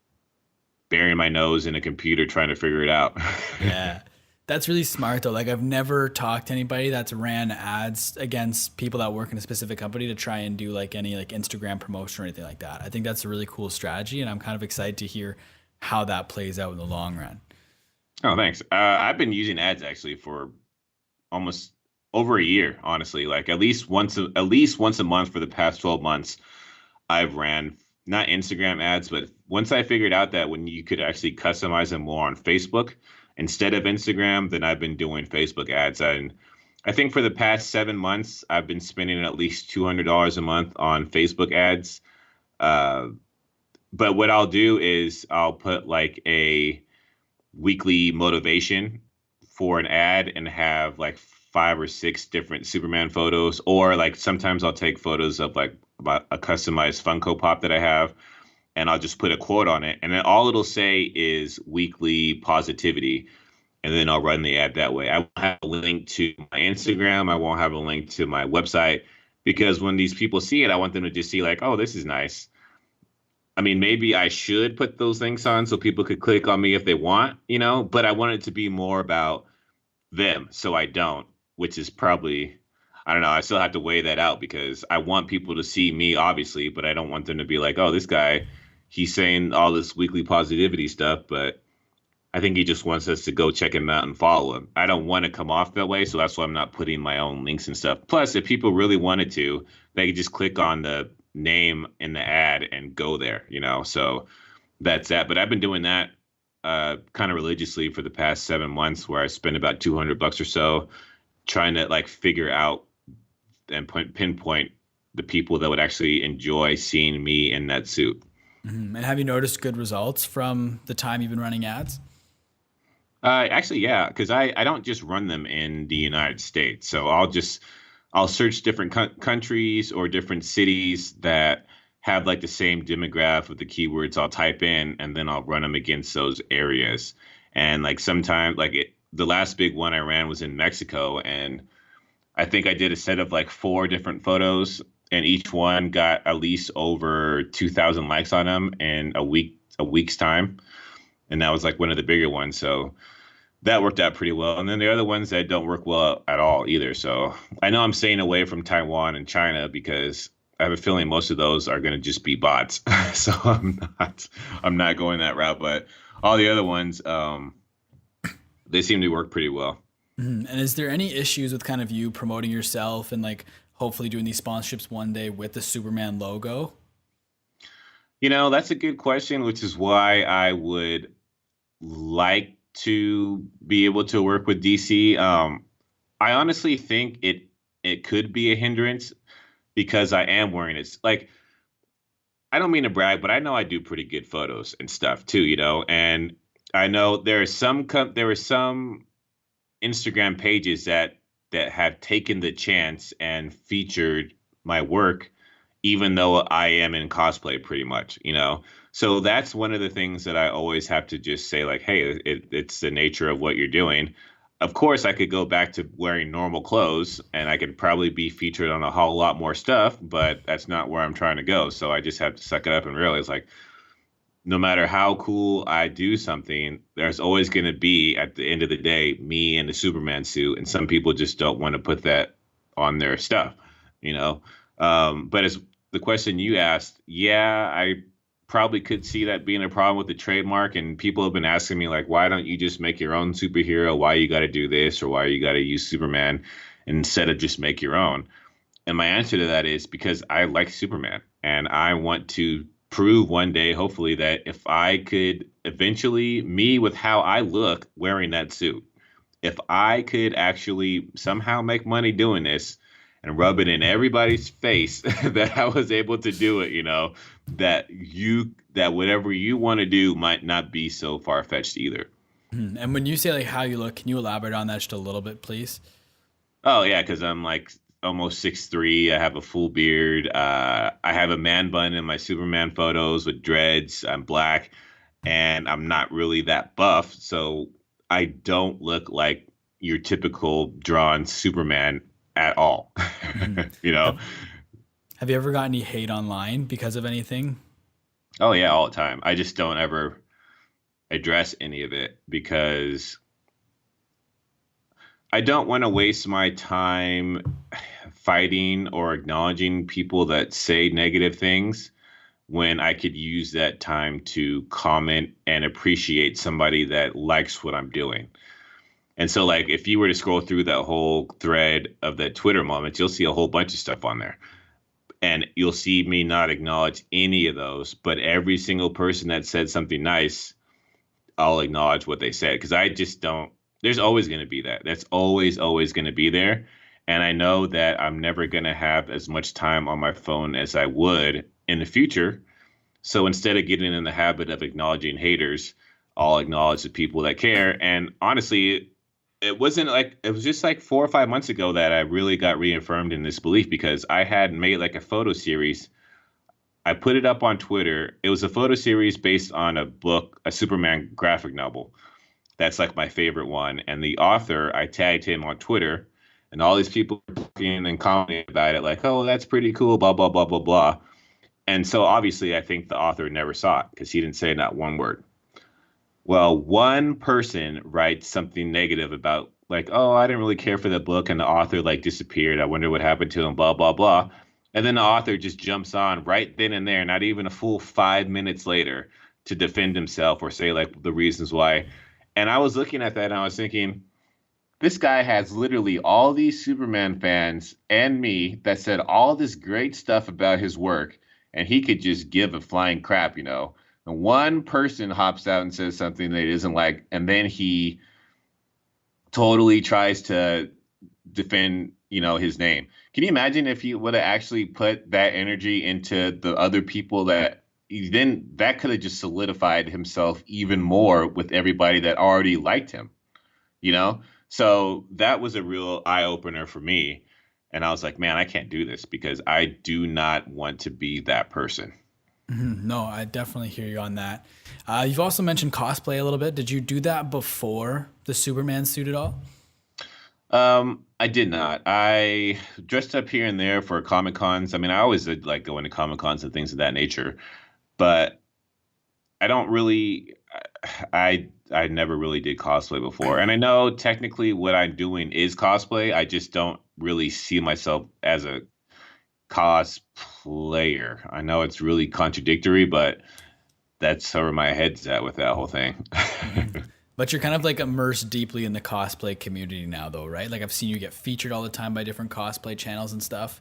burying my nose in a computer trying to figure it out. Yeah. That's really smart though. Like I've never talked to anybody that's ran ads against people that work in a specific company to try and do like any like Instagram promotion or anything like that. I think that's a really cool strategy and I'm kind of excited to hear how that plays out in the long run. Oh, thanks. I've been using ads actually for almost over a year, honestly. Like at least once a month for the past 12 months, I've ran not Instagram ads, but once I figured out that when you could actually customize them more on Facebook instead of Instagram, then I've been doing Facebook ads. And I think for the past 7 months, I've been spending at least $200 a month on Facebook ads. Uh, but what I'll do is I'll put like a weekly motivation for an ad and have like 5 or 6 different Superman photos, or like sometimes I'll take photos of like about a customized Funko Pop that I have, and I'll just put a quote on it, and then all it'll say is weekly positivity, and then I'll run the ad that way. I won't have a link to my Instagram. I won't have a link to my website, because when these people see it, I want them to just see like, oh, this is nice. I mean, maybe I should put those links on so people could click on me if they want, but I want it to be more about them, so I don't, which is probably, I don't know. I still have to weigh that out, because I want people to see me, obviously, but I don't want them to be like, oh, this guy, he's saying all this weekly positivity stuff, but I think he just wants us to go check him out and follow him. I don't want to come off that way, so that's why I'm not putting my own links and stuff. Plus, if people really wanted to, they could just click on the name in the ad and go there, So that's that. But I've been doing that kind of religiously for the past 7 months, where I spend about $200 or so trying to like figure out and pinpoint the people that would actually enjoy seeing me in that suit. Mm-hmm. And have you noticed good results from the time you've been running ads? Actually, yeah, because I don't just run them in the United States. So I'll search different countries or different cities that have like the same demographic of the keywords I'll type in, and then I'll run them against those areas. And like sometimes, like the last big one I ran was in Mexico, and I think I did a set of like 4 different photos, and each one got at least over 2,000 likes on them in a week's time, and that was like one of the bigger ones. So that worked out pretty well. And then the other ones that don't work well at all either. So I know I'm staying away from Taiwan and China, because I have a feeling most of those are going to just be bots. So I'm not going that route. But all the other ones, they seem to work pretty well. Mm-hmm. And is there any issues with kind of you promoting yourself and like hopefully doing these sponsorships one day with the Superman logo? That's a good question, which is why I would like to be able to work with DC. I honestly think it could be a hindrance, because I am wearing it. Like, I don't mean to brag, but I know I do pretty good photos and stuff too, And I know there are some Instagram pages that have taken the chance and featured my work, even though I am in cosplay pretty much. So that's one of the things that I always have to just say, like, hey, it's the nature of what you're doing. Of course, I could go back to wearing normal clothes and I could probably be featured on a whole lot more stuff, but that's not where I'm trying to go. So I just have to suck it up and realize, like, no matter how cool I do something, there's always going to be, at the end of the day, me in the Superman suit. And some people just don't want to put that on their stuff. But as the question you asked, yeah, I probably could see that being a problem with the trademark. And people have been asking me, like, why don't you just make your own superhero? Why you got to do this, or why you got to use Superman instead of just make your own? And my answer to that is because I like Superman and I want to prove one day, hopefully, that if I could eventually, me with how I look wearing that suit, if I could actually somehow make money doing this and rub it in everybody's face that I was able to do it, that whatever you want to do might not be so far fetched either. And when you say like how you look, can you elaborate on that just a little bit, please? Oh yeah, because I'm like almost 6'3". I have a full beard. I have a man bun in my Superman photos with dreads. I'm black, and I'm not really that buff, so I don't look like your typical drawn Superman at all. Mhm. you know? Have, have you ever got any hate online because of anything? Oh yeah, all the time. I just don't ever address any of it because I don't want to waste my time fighting or acknowledging people that say negative things when I could use that time to comment and appreciate somebody that likes what I'm doing. And so, like, if you were to scroll through that whole thread of that Twitter moment, you'll see a whole bunch of stuff on there. And you'll see me not acknowledge any of those, but every single person that said something nice, I'll acknowledge what they said because I just don't. There's always going to be that. That's always going to be there. And I know that I'm never going to have as much time on my phone as I would in the future. So instead of getting in the habit of acknowledging haters, I'll acknowledge the people that care. And honestly, it was just like 4 or 5 months ago that I really got reaffirmed in this belief because I had made like a photo series. I put it up on Twitter. It was a photo series based on a book, a Superman graphic novel. That's like my favorite one. And the author, I tagged him on Twitter, and all these people were talking and commenting about it, like, oh, that's pretty cool, blah, blah, blah, blah, blah. And so obviously, I think the author never saw it because he didn't say not one word. Well, one person writes something negative about, like, oh, I didn't really care for the book, and the author like disappeared. I wonder what happened to him, blah, blah, blah. And then the author just jumps on right then and there, not even a full 5 minutes later, to defend himself or say like the reasons why. And I was looking at that and I was thinking, this guy has literally all these Superman fans and me that said all this great stuff about his work, and he could just give a flying crap. And one person hops out and says something that he doesn't like, and then he totally tries to defend, his name. Can you imagine if he would have actually put that energy into the other people then that could have just solidified himself even more with everybody that already liked him, you know? So that was a real eye opener for me. And I was like, man, I can't do this because I do not want to be that person. Mhm. No, I definitely hear you on that. You've also mentioned cosplay a little bit. Did you do that before the Superman suit at all? I did not. I dressed up here and there for Comic Cons. I mean, I always did like going to Comic Cons and things of that nature, but I don't really. I never really did cosplay before, and I know technically what I'm doing is cosplay. I just don't really see myself as a cosplayer. I know it's really contradictory, but that's where my head's at with that whole thing. Mhm. But you're kind of like immersed deeply in the cosplay community now, though, right? Like I've seen you get featured all the time by different cosplay channels and stuff.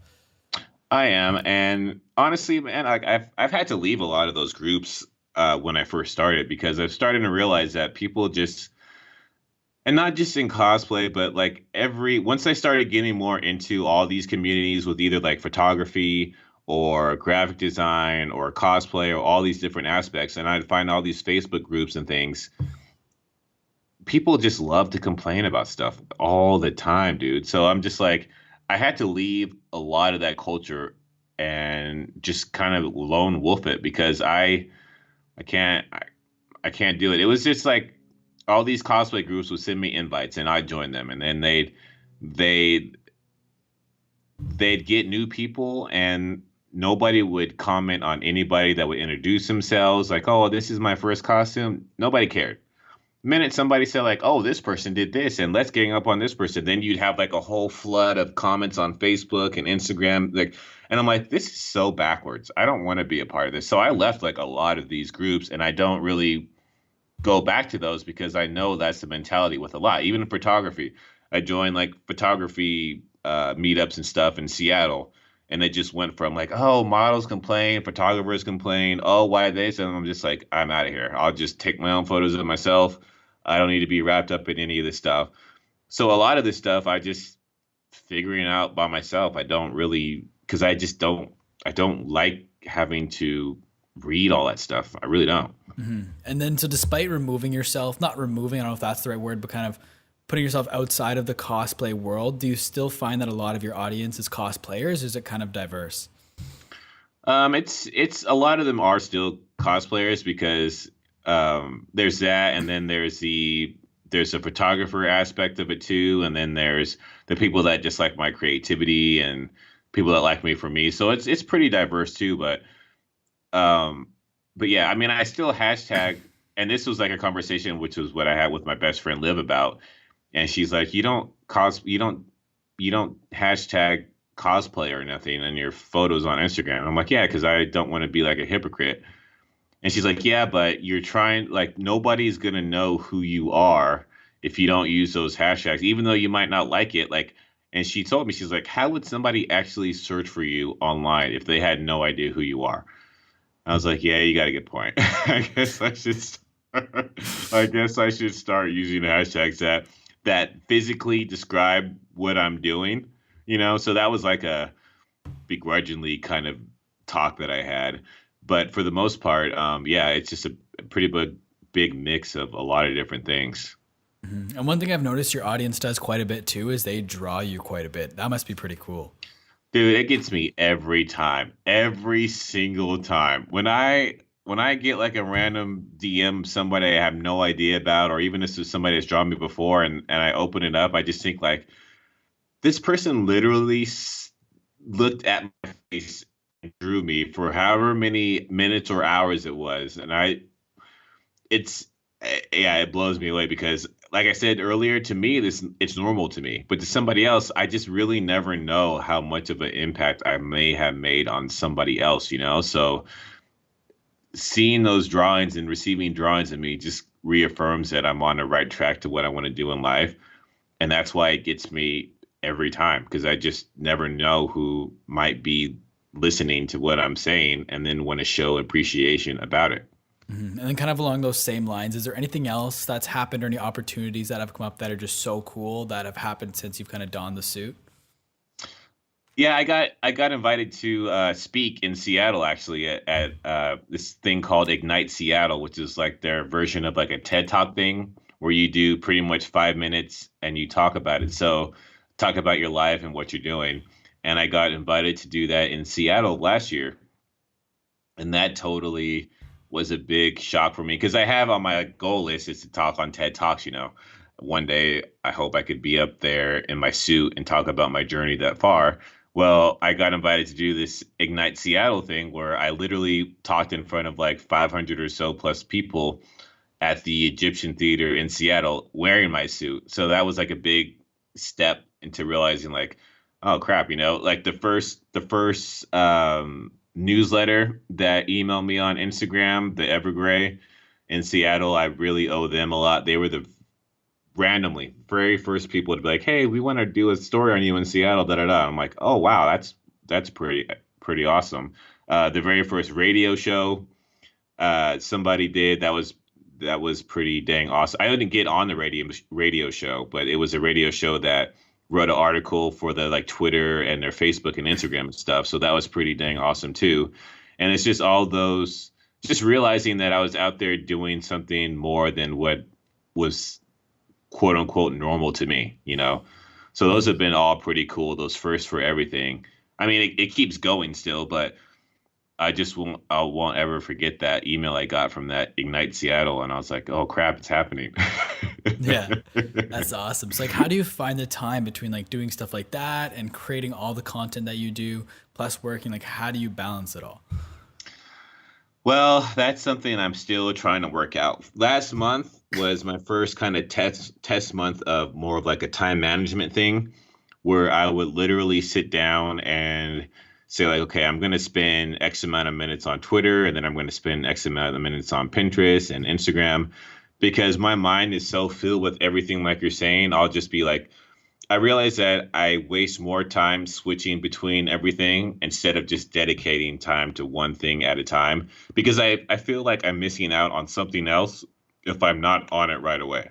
I am, and honestly, man, I've had to leave a lot of those groups when I first started because I've started to realize that people just, and not just in cosplay, but like once I started getting more into all these communities with either like photography or graphic design or cosplay or all these different aspects, and I'd find all these Facebook groups and things, people just love to complain about stuff all the time, dude. So I'm just like, I had to leave a lot of that culture and just kind of lone wolf it because I can't I can't do it. It was just like all these cosplay groups would send me invites and I'd join them, and then they'd they'd get new people, and nobody would comment on anybody that would introduce themselves like, oh, this is my first costume. Nobody cared. The minute somebody said like, oh, this person did this and let's gang up on this person, then you'd have like a whole flood of comments on Facebook and Instagram, like, and I'm like, this is so backwards. I don't want to be a part of this. So I left like a lot of these groups, and I don't really go back to those because I know that's the mentality with a lot. Even in photography, I joined like photography meetups and stuff in Seattle, And it just went from like, oh, models complain, photographers complain, oh, why this? And I'm just like, I'm out of here. I'll just take my own photos of myself. I don't need to be wrapped up in any of this stuff. So a lot of this stuff I just figuring out by myself. I don't really, because I don't like having to read all that stuff. I really don't. And then, so despite removing yourself, not removing, I don't know if that's the right word, but kind of putting yourself outside of the cosplay world, do you still find that a lot of your audience is cosplayers? Or is it kind of diverse? It's a lot of them are still cosplayers because there's that, and then there's a photographer aspect of it too, and then there's the people that just like my creativity and people that like me for me. So it's pretty diverse too, um, but yeah, I mean, I still hashtag, and this was like a conversation, which was what I had with my best friend Liv about, and she's like, you don't hashtag cosplay or nothing in your photos on Instagram. I'm like, yeah, because I don't want to be like a hypocrite. And she's like, yeah, but you're trying, like, nobody's gonna know who you are if you don't use those hashtags, even though you might not like it. Like, and she told me, she's like, how would somebody actually search for you online if they had no idea who you are? I was like, yeah, you got a good point. I guess I should start using hashtags that physically describe what I'm doing, you know? So that was like a begrudgingly kind of talk that I had. But for the most part, yeah, it's just a pretty big mix of a lot of different things. And one thing I've noticed your audience does quite a bit too is they draw you quite a bit. That must be pretty cool. Dude, it gets me every time, every single time. When I get like a random DM somebody I have no idea about, or even if it's somebody that's drawn me before, and I open it up, I just think like this person literally looked at my face and drew me for however many minutes or hours it was, and it's yeah, it blows me away because like I said earlier, to me this it's normal to me, but to somebody else I just really never know how much of an impact I may have made on somebody else, you know. So seeing those drawings and receiving drawings of me just reaffirms that I'm on the right track to what I want to do in life, and that's why it gets me every time, because I just never know who might be listening to what I'm saying and then want to show appreciation about it. And then kind of along those same lines, is there anything else that's happened or any opportunities that have come up that are just so cool that have happened since you've kind of donned the suit? Yeah, I got invited to speak in Seattle actually at this thing called Ignite Seattle, which is like their version of like a TED Talk thing where you do pretty much 5 minutes and you talk about it. So talk about your life and what you're doing. And I got invited to do that in Seattle last year, and that totally was a big shock for me because I have on my goal list is to talk on TED Talks. You know, one day I hope I could be up there in my suit and talk about my journey that far. Well, I got invited to do this Ignite Seattle thing where I literally talked in front of like 500 or so plus people at the Egyptian Theater in Seattle wearing my suit. So that was like a big step into realizing like, oh crap, you know, like the first newsletter that emailed me on Instagram, the Evergrey in Seattle, I really owe them a lot. They were the randomly very first people to be like, hey, we want to do a story on you in Seattle, da da da. I'm like, oh wow, that's pretty awesome. The very first radio show somebody did that was pretty dang awesome. I didn't get on the radio show, but it was a radio show that wrote an article for the like Twitter and their Facebook and Instagram and stuff. So that was pretty dang awesome too. And it's just all those, just realizing that I was out there doing something more than what was quote unquote normal to me, you know? So those have been all pretty cool. Those first for everything. I mean, it keeps going still, but I won't ever forget that email I got from that Ignite Seattle. And I was like, oh crap, it's happening. Yeah, that's awesome. So like, how do you find the time between like doing stuff like that and creating all the content that you do, plus working? Like, how do you balance it all? Well, that's something I'm still trying to work out. Last month was my first kind of test month of more of like a time management thing where I would literally sit down and say like, okay, I'm going to spend X amount of minutes on Twitter, and then I'm going to spend X amount of minutes on Pinterest and Instagram, because my mind is so filled with everything like you're saying. I'll just be like, I realized that I waste more time switching between everything instead of just dedicating time to one thing at a time because I feel like I'm missing out on something else if I'm not on it right away.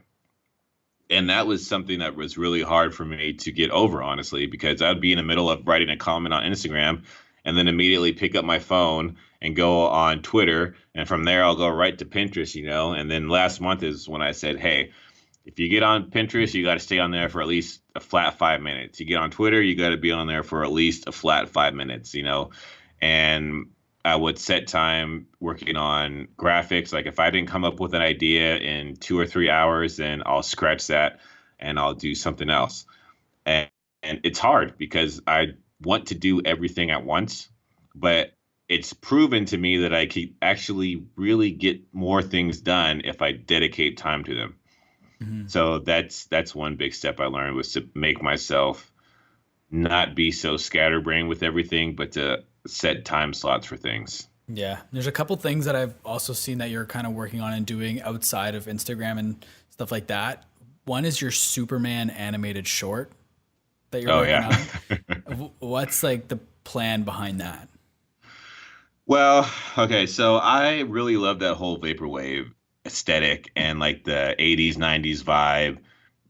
And that was something that was really hard for me to get over, honestly, because I'd be in the middle of writing a comment on Instagram and then immediately pick up my phone and go on Twitter. And from there, I'll go right to Pinterest, And then last month is when I said, hey, if you get on Pinterest, you got to stay on there for at least a flat 5 minutes. You get on Twitter, you got to be on there for at least a flat 5 minutes. And I would set time working on graphics. Like if I didn't come up with an idea in 2 or 3 hours, then I'll scratch that and I'll do something else. And, and it's hard because I want to do everything at once, but it's proven to me that I can actually really get more things done if I dedicate time to them. Mhm. So that's one big step I learned was to make myself not be so scatterbrained with everything, but to set time slots for things. Yeah, there's a couple things that I've also seen that you're kind of working on and doing outside of Instagram and stuff like that. One is your Superman animated short that you're Oh working yeah. on. What's like the plan behind that? Well, okay, so I really love that whole vaporwave aesthetic and like the 80s, 90s vibe.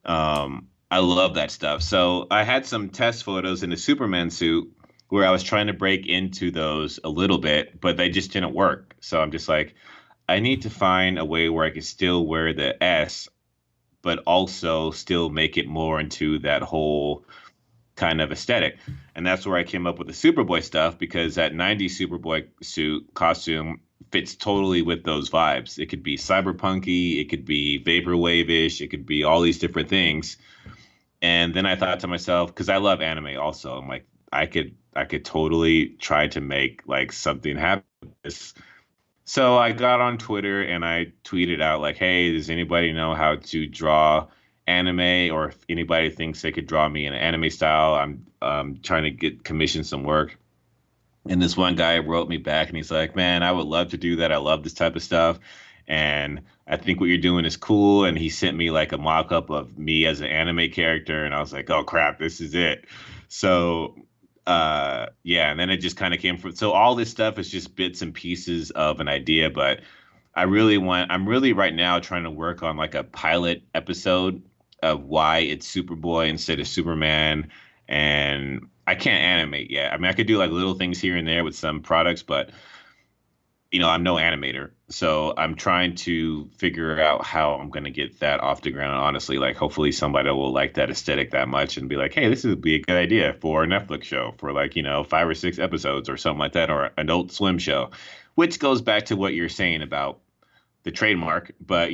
I love that stuff. So I had some test photos in a Superman suit where I was trying to break into those a little bit, but they just didn't work. So I'm just like, I need to find a way where I can still wear the S, but also still make it more into that whole kind of aesthetic. And that's where I came up with the Superboy stuff because that 90s Superboy suit costume fits totally with those vibes. It could be cyberpunky, it could be vaporwave-ish, it could be all these different things. And then I thought to myself, because I love anime also, I'm like, I could totally try to make like something happen. So I got on Twitter and I tweeted out like, "Hey, does anybody know how to draw anime, or if anybody thinks they could draw me in an anime style? I'm trying to get commissioned some work." And this one guy wrote me back and he's like, "Man, I would love to do that. I love this type of stuff, and I think what you're doing is cool." And he sent me like a mock-up of me as an anime character, and I was like, "Oh crap, this is it." So yeah, and then it just kind of came from, so all this stuff is just bits and pieces of an idea, but I'm really right now trying to work on like a pilot episode of why it's Superboy instead of Superman. And I can't animate yet. I mean, I could do like little things here and there with some products, but I'm no animator. So I'm trying to figure out how I'm going to get that off the ground. Honestly, like hopefully somebody will like that aesthetic that much and be like, hey, this would be a good idea for a Netflix show for like, 5 or 6 episodes or something like that, or an Adult Swim show, which goes back to what you're saying about the trademark. But,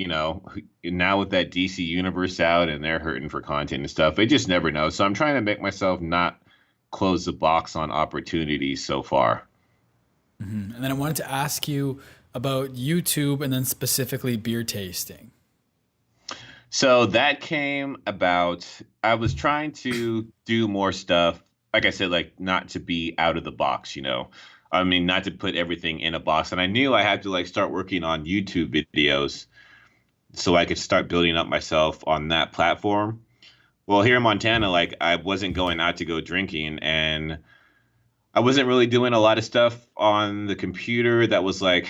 now with that DC universe out and they're hurting for content and stuff, I just never know. So I'm trying to make myself not close the box on opportunities so far. And then I wanted to ask you about YouTube and then specifically beer tasting. So that came about. I was trying to do more stuff. Like I said, like not to be out of the box. I mean, not to put everything in a box. And I knew I had to like start working on YouTube videos so I could start building up myself on that platform. Well, here in Montana, like I wasn't going out to go drinking and I wasn't really doing a lot of stuff on the computer that was like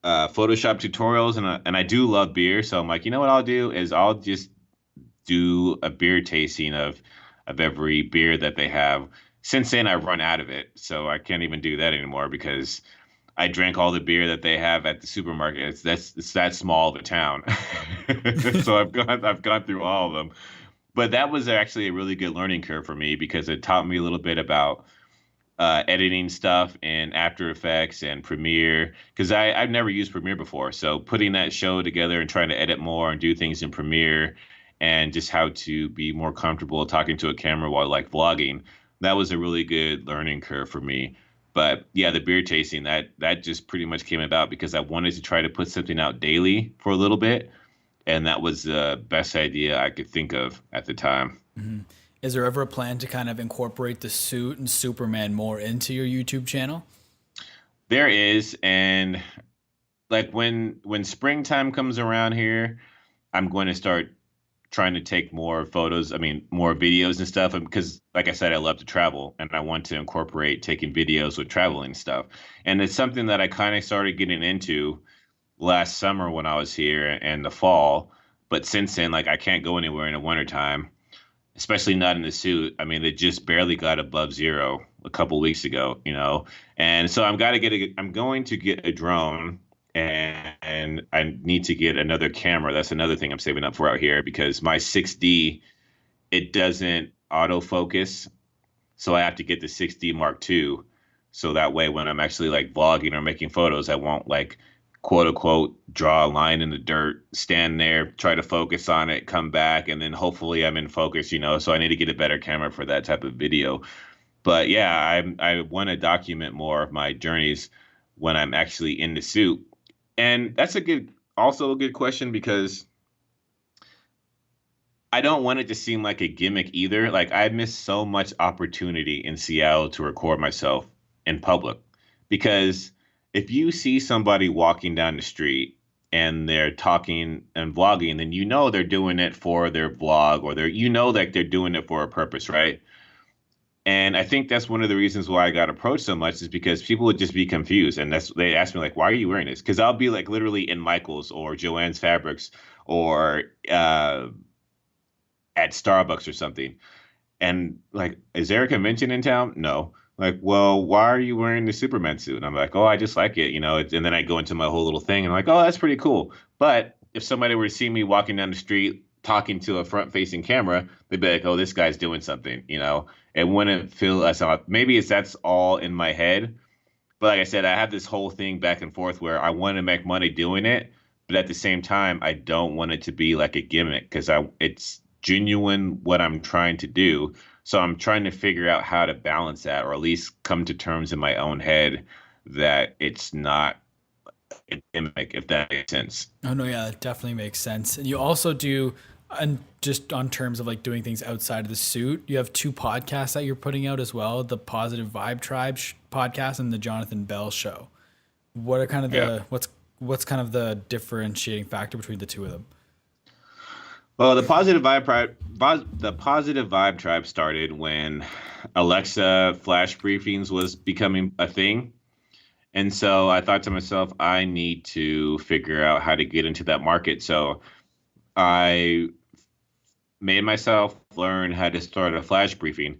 Photoshop tutorials, and I do love beer, so I'm like, you know what I'll do is I'll just do a beer tasting of every beer that they have. Since then, I've run out of it, so I can't even do that anymore because I drank all the beer that they have at the supermarket. It's that small of a town, so I've gone through all of them. But that was actually a really good learning curve for me because it taught me a little bit about editing stuff in After Effects and Premiere because I've never used Premiere before. So putting that show together and trying to edit more and do things in Premiere and just how to be more comfortable talking to a camera while like vlogging, that was a really good learning curve for me. But yeah, the beer tasting that just pretty much came about because I wanted to try to put something out daily for a little bit, and that was the best idea I could think of at the time. Is there ever a plan to kind of incorporate the suit and Superman more into your YouTube channel? There is, and like when springtime comes around here, I'm going to start trying to take more photos, I mean, more videos and stuff. Because, like I said, I love to travel and I want to incorporate taking videos with traveling stuff. And it's something that I kind of started getting into last summer when I was here and the fall. But since then, like, I can't go anywhere in the wintertime, especially not in the suit. I mean, it just barely got above zero a couple weeks ago, you know. And so I'm going to get a drone, and I need to get another camera. That's another thing I'm saving up for out here because my 6D, it doesn't autofocus, so I have to get the 6D Mark II. So that way, when I'm actually like vlogging or making photos, I won't like quote unquote draw a line in the dirt, stand there, try to focus on it, come back, and then hopefully I'm in focus, you know. So I need to get a better camera for that type of video. But yeah, I want to document more of my journeys when I'm actually in the suit. And that's also a good question because I don't want it to seem like a gimmick either. Like I missed so much opportunity in Seattle to record myself in public because if you see somebody walking down the street and they're talking and vlogging, then you know they're doing it for their vlog or that they're doing it for a purpose, right? And I think that's one of the reasons why I got approached so much is because people would just be confused. And they ask me like, why are you wearing this? Because I'll be like literally in Michael's or Joanne's Fabrics or at Starbucks or something. And like, is there a convention in town? No. Like, well, why are you wearing the Superman suit? And I'm like, oh, I just like it, you know. And then I go into my whole little thing and I'm like, oh, that's pretty cool. But if somebody were to see me walking down the street talking to a front-facing camera, they'd be like, oh, this guy's doing something, you know. It wouldn't feel as maybe that's all in my head. But like I said, I have this whole thing back and forth where I want to make money doing it, but at the same time, I don't want it to be like a gimmick because it's genuine what I'm trying to do. So I'm trying to figure out how to balance that, or at least come to terms in my own head that it's not a gimmick, if that makes sense. Oh no, yeah, that definitely makes sense. And you also do, and just on terms of like doing things outside of the suit, you have two podcasts that you're putting out as well: the Positive Vibe Tribe podcast and the Jonathan Belle Show. What are kind of what's kind of the differentiating factor between the two of them? Well, the Positive Vibe Tribe started when Alexa flash briefings was becoming a thing. And so I thought to myself, I need to figure out how to get into that market. So I made myself learn how to start a flash briefing.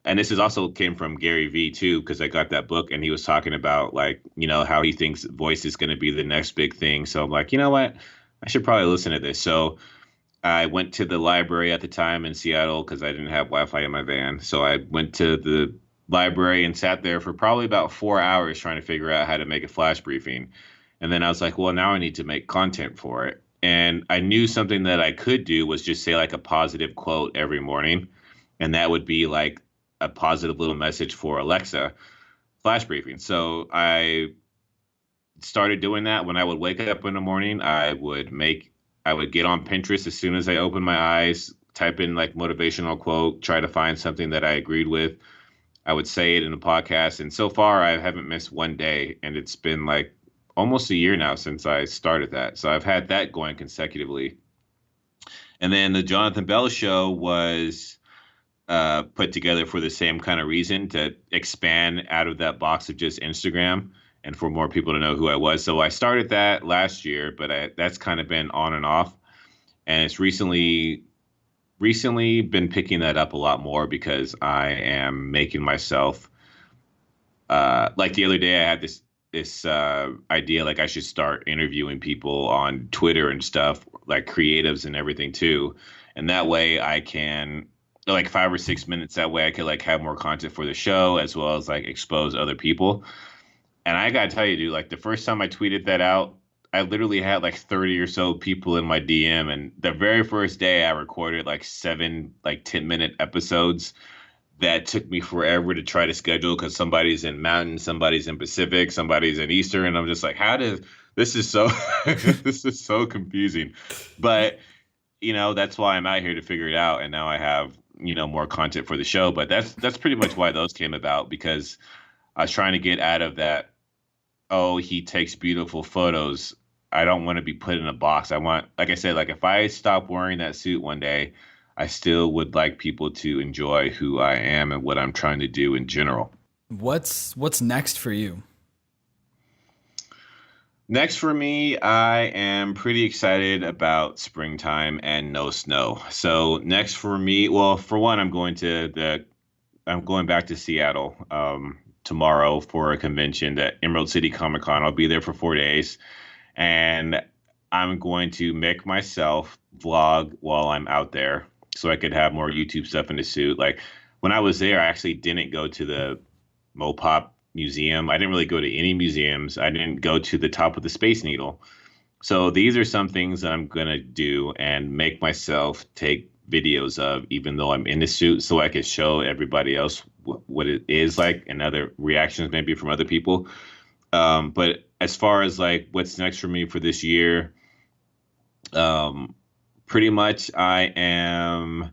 And this is also came from Gary Vee too, because I got that book and he was talking about like, you know, how he thinks voice is going to be the next big thing. So I'm like, you know what? I should probably listen to this. So I went to the library at the time in Seattle because I didn't have Wi-Fi in my van. So I went to the library and sat there for probably about 4 hours trying to figure out how to make a flash briefing. And then I was like, well, now I need to make content for it. And I knew something that I could do was just say like a positive quote every morning. And that would be like a positive little message for Alexa flash briefing. So I started doing that when I would wake up in the morning. I would get on Pinterest as soon as I opened my eyes, type in like motivational quote, try to find something that I agreed with. I would say it in a podcast. And so far, I haven't missed one day. And it's been like almost a year now since I started that. So I've had that going consecutively. And then the Jonathan Bell Show was put together for the same kind of reason, to expand out of that box of just Instagram and for more people to know who I was. So I started that last year, but that's kind of been on and off. And it's recently been picking that up a lot more because I am making myself like the other day I had this idea like I should start interviewing people on Twitter and stuff, like creatives and everything too. And that way I can like 5 or 6 minutes, that way I could like have more content for the show as well as like expose other people. And I gotta tell you, dude, like the first time I tweeted that out, I literally had like 30 or so people in my DM. And the very first day I recorded like 7, like 10-minute episodes that took me forever to try to schedule because somebody's in Mountain, somebody's in Pacific, somebody's in Eastern. And I'm just like, this is so, this is so confusing. But, you know, that's why I'm out here to figure it out. And now I have, you know, more content for the show. But that's pretty much why those came about, because I was trying to get out of that, oh, he takes beautiful photos I don't want to be put in a box. I want, like I said, like if I stop wearing that suit one day, I still would like people to enjoy who I am and what I'm trying to do in general. What's next for you? Next for me, I am pretty excited about springtime and no snow. So next for me, well, for one, I'm going back to Seattle tomorrow for a convention at Emerald City Comic Con. I'll be there for 4 days, and I'm going to make myself vlog while I'm out there so I could have more YouTube stuff in the suit. Like when I was there, I actually didn't go to the Mopop Museum. I didn't really go to any museums. I didn't go to the top of the Space Needle. So these are some things that I'm gonna do and make myself take videos of, even though I'm in the suit, so I could show everybody else what it is like and other reactions maybe from other people. But as far as like what's next for me for this year, um, pretty much I am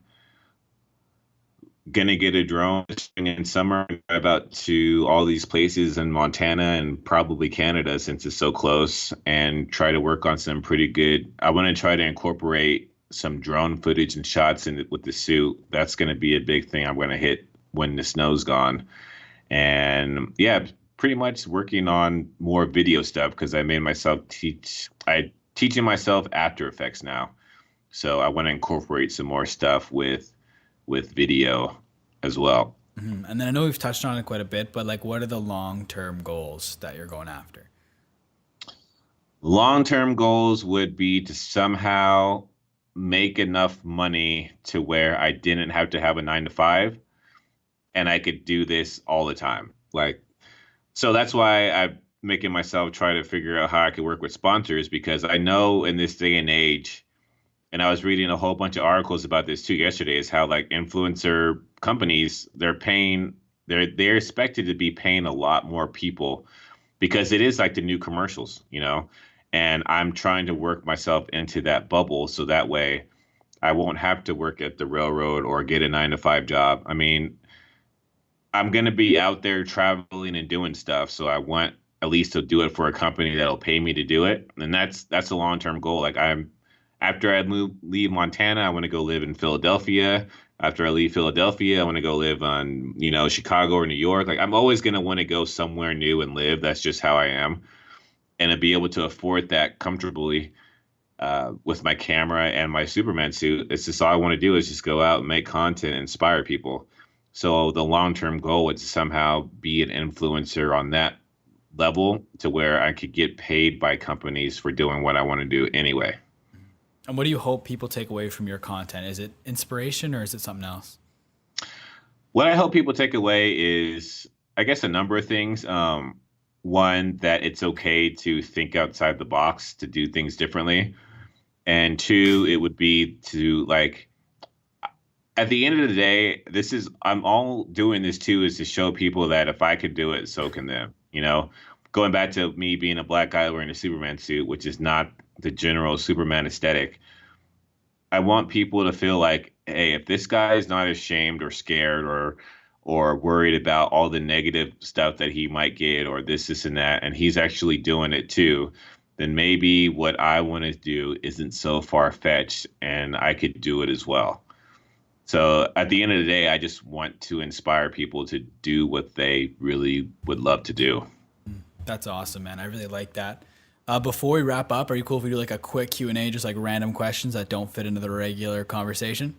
gonna get a drone spring and summer and drive out to all these places in Montana and probably Canada since it's so close and try to work on some pretty good. I want to try to incorporate some drone footage and shots in it with the suit. That's going to be a big thing I'm going to hit when the snow's gone. And yeah, pretty much working on more video stuff because I made myself teaching myself After Effects now. So I want to incorporate some more stuff with video as well. And then I know we've touched on it quite a bit, but like, what are the long-term goals that you're going after? Long-term goals would be to somehow make enough money to where I didn't have to have a 9 to 5 and I could do this all the time. Like, so that's why I'm making myself try to figure out how I could work with sponsors because I know in this day and age, and I was reading a whole bunch of articles about this too yesterday, is how like influencer companies, they're expected to be paying a lot more people because it is like the new commercials, you know? And I'm trying to work myself into that bubble so that way I won't have to work at the railroad or get a 9 to 5 job. I mean, I'm going to be out there traveling and doing stuff. So I want at least to do it for a company that'll pay me to do it. And that's a long-term goal. Like after I leave Montana, I want to go live in Philadelphia. After I leave Philadelphia, I want to go live on, Chicago or New York. Like I'm always going to want to go somewhere new and live. That's just how I am. And to be able to afford that comfortably with my camera and my Superman suit, it's just all I want to do is just go out and make content, and inspire people. So the long-term goal is to somehow be an influencer on that level to where I could get paid by companies for doing what I want to do anyway. And what do you hope people take away from your content? Is it inspiration or is it something else? What I hope people take away is, I guess, a number of things. One, that it's okay to think outside the box, to do things differently. And two, it would be to like, at the end of the day, I'm all doing this too is to show people that if I could do it, so can them. Going back to me being a black guy wearing a Superman suit, which is not the general Superman aesthetic. I want people to feel like, hey, if this guy is not ashamed or scared or worried about all the negative stuff that he might get or this and that, and he's actually doing it too, then maybe what I want to do isn't so far-fetched and I could do it as well. So at the end of the day, I just want to inspire people to do what they really would love to do. That's awesome, man. I really like that. Before we wrap up, are you cool if we do like a quick Q&A, just like random questions that don't fit into the regular conversation?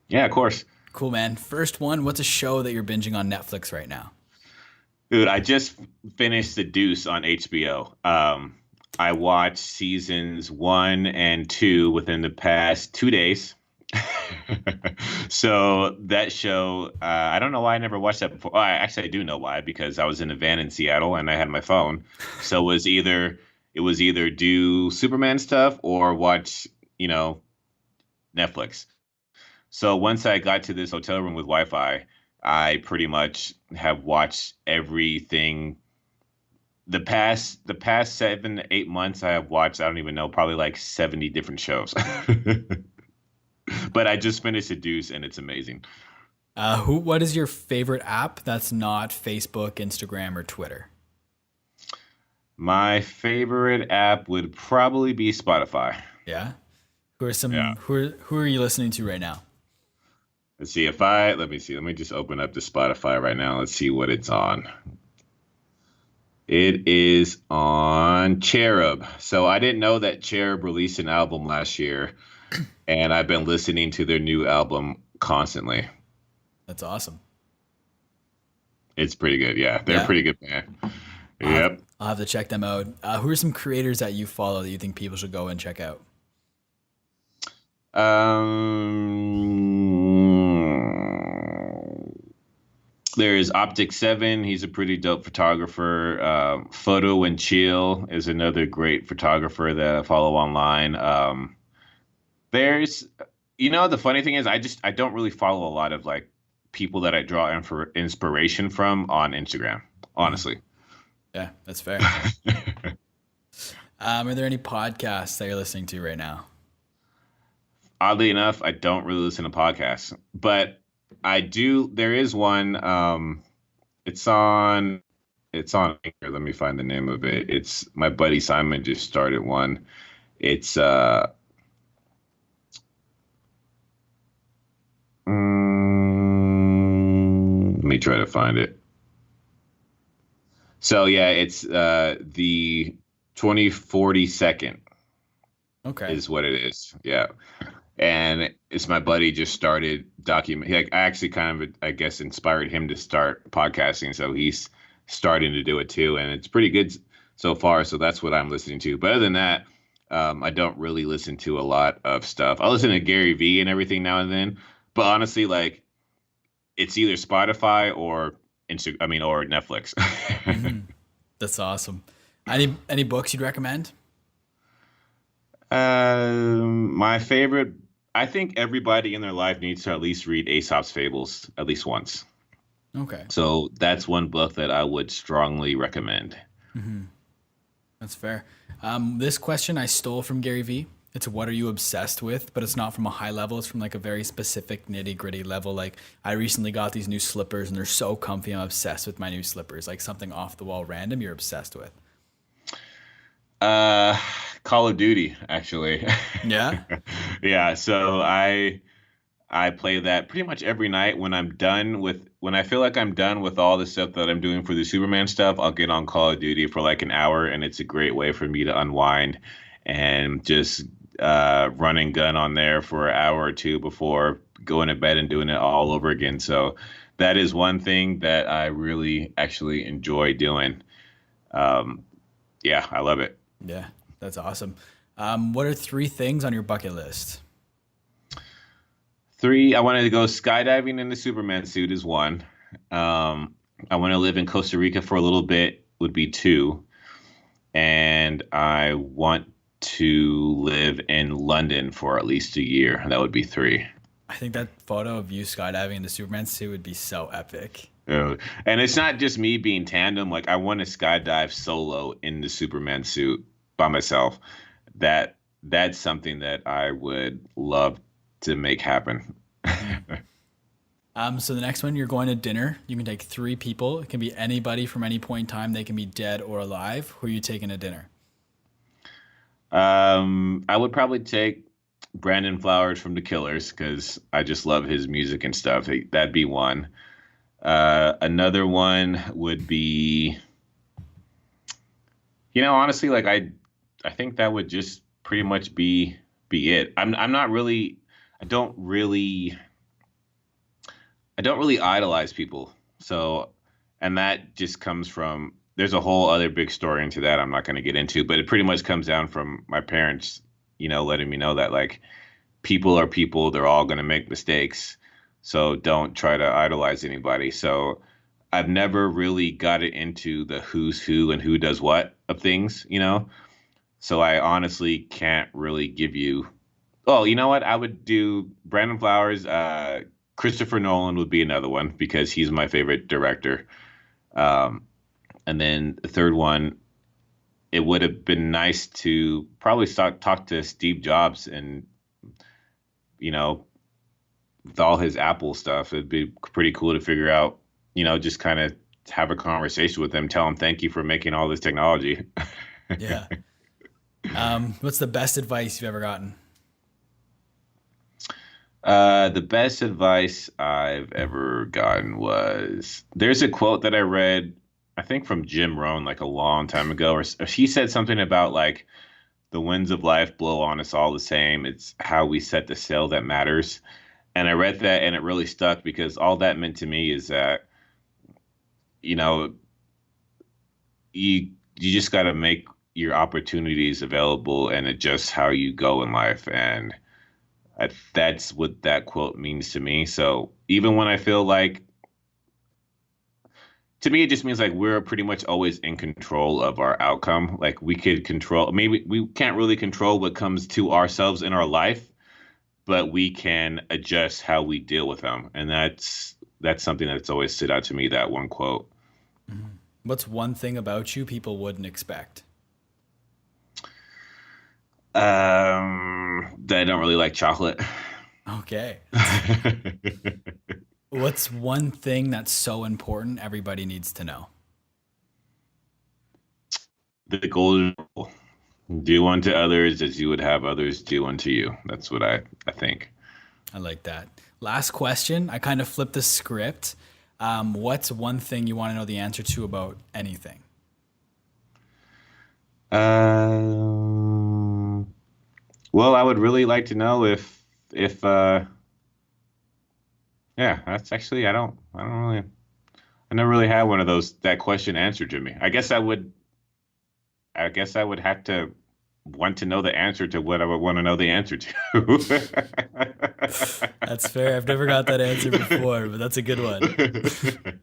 Yeah, of course. Cool, man. First one, what's a show that you're binging on Netflix right now? Dude, I just finished The Deuce on HBO. I watched seasons 1 and 2 within the past 2 days. So that show, I don't know why I never watched that before. I do know why, because I was in a van in Seattle and I had my phone. So it was either do Superman stuff or watch, Netflix. So once I got to this hotel room with Wi-Fi, I pretty much have watched everything. The past 7 8 months, I have watched, I don't even know, probably like 70 different shows. But I just finished The Deuce and it's amazing. What is your favorite app that's not Facebook, Instagram, or Twitter? My favorite app would probably be Spotify. Yeah. Who are Yeah. some who are you listening to right now? Let's see let me see. Let me just open up the Spotify right now. Let's see what it's on. It is on Cherub. So I didn't know that Cherub released an album last year, and I've been listening to their new album constantly. That's awesome. It's pretty good. Yeah, they're a Yeah. pretty good band. I'll have, Yep. I'll have to check them out. Who are some creators that you follow that you think people should go and check out? There's Optic 7. He's a pretty dope photographer. Photo and Chill is another great photographer that I follow online. There's, the funny thing is, I don't really follow a lot of like people that I draw inspiration from on Instagram, Mhm. honestly. Yeah, that's fair. Are there any podcasts that you're listening to right now? Oddly enough, I don't really listen to podcasts, but I do. There is one. It's on. It's on Anchor. Let me find the name of it. It's my buddy Simon just started one. It's let me try to find it. So yeah, it's the 2042nd Okay. is what it is. Yeah. And it's my buddy just started document. I actually kind of, I guess, inspired him to start podcasting, so he's starting to do it too, and it's pretty good so far. So that's what I'm listening to. But other than that, I don't really listen to a lot of stuff. I listen to Gary Vee and everything now and then, but honestly, like it's either Spotify or or Netflix. Hmm. That's awesome. Any books you'd recommend? My favorite. I think everybody in their life needs to at least read Aesop's Fables at least once. Okay. So that's one book that I would strongly recommend. Hmm. That's fair. This question I stole from Gary Vee. It's what are you obsessed with? But it's not from a high level. It's from like a very specific nitty gritty level. Like I recently got these new slippers and they're so comfy. I'm obsessed with my new slippers. Like something off the wall random you're obsessed with. Uh, Call of Duty, actually. Yeah. Yeah, so I play that pretty much every night when I feel like I'm done with all the stuff that I'm doing for the Superman stuff, I'll get on Call of Duty for like an hour, and it's a great way for me to unwind and just run and gun on there for an hour or two before going to bed and doing it all over again. So that is one thing that I really actually enjoy doing. Um, yeah, I love it. Yeah. That's awesome. What are three things on your bucket list? Three, I wanted to go skydiving in the Superman suit is one. I want to live in Costa Rica for a little bit would be two. And I want to live in London for at least a year. That would be three. I think that photo of you skydiving in the Superman suit would be so epic. And it's not just me being tandem. Like I want to skydive solo in the Superman suit by myself. That's something that I would love to make happen. Mhm. So the next one, you're going to dinner. You can take three people. It can be anybody from any point in time. They can be dead or alive. Who are you taking to dinner? I would probably take Brandon Flowers from The Killers because I just love his music and stuff. That'd be one. Another one would be, honestly, like I think that would just pretty much be it. I'm not really, I don't really, I don't really idolize people. So, and that just comes from, there's a whole other big story into that I'm not going to get into, but it pretty much comes down from my parents, letting me know that like people are people, they're all going to make mistakes. So don't try to idolize anybody. So I've never really got it into the who's who and who does what of things. So I honestly can't really give you. Oh, you know what? I would do Brandon Flowers. Christopher Nolan would be another one because he's my favorite director. Um, and then the third one, it would have been nice to probably talk to Steve Jobs and you know with all his Apple stuff, it'd be pretty cool to figure out, just kind of have a conversation with them, tell them thank you for making all this technology. Yeah. What's the best advice you've ever gotten? The best advice I've ever gotten was there's a quote that I read, I think from Jim Rohn, like a long time ago, or he said something about like the winds of life blow on us all the same. It's how we set the sail that matters. And I read that and it really stuck because all that meant to me is that, you know, you just got to make your opportunities available and adjust how you go in life. And that's what that quote means to me. So even when I feel like, to me, it just means like we're pretty much always in control of our outcome. Like we could control, maybe we can't really control what comes to ourselves in our life, but we can adjust how we deal with them. And that's something that's always stood out to me, that one quote. What's one thing about you people wouldn't expect? That I don't really like chocolate. Okay. What's one thing that's so important everybody needs to know? The golden rule. Do unto others as you would have others do unto you. That's what I think. I like that. Last question. I kind of flipped the script. What's one thing you want to know the answer to about anything? Well, I would really like to know if yeah, that's actually I don't really I never really had one of those that question answered to me. I guess I would have to want to know the answer to what I would want to know the answer to. That's fair. I've never got that answer before, but that's a good one.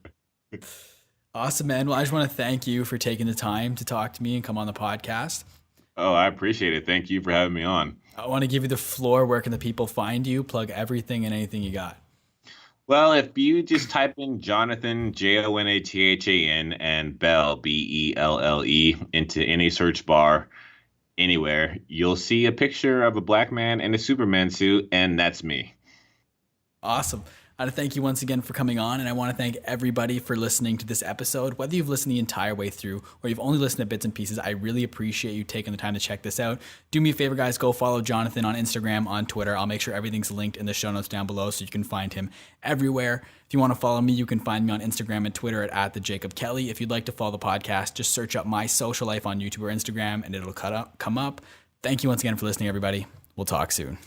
Awesome, man. Well, I just want to thank you for taking the time to talk to me and come on the podcast. Oh, I appreciate it. Thank you for having me on. I want to give you the floor. Where can the people find you? Plug everything and anything you got. Well, if you just type in Jonathan, Jonathan, and Belle, Belle, into any search bar anywhere, you'll see a picture of a black man in a Superman suit, and that's me. Awesome. I want to thank you once again for coming on, and I want to thank everybody for listening to this episode. Whether you've listened the entire way through or you've only listened to bits and pieces, I really appreciate you taking the time to check this out. Do me a favor, guys. Go follow Jonathan on Instagram, on Twitter. I'll make sure everything's linked in the show notes down below so you can find him everywhere. If you want to follow me, you can find me on Instagram and Twitter at @thejacobkelly. If you'd like to follow the podcast, just search up My Social Life on YouTube or Instagram, and it'll come up. Thank you once again for listening, everybody. We'll talk soon.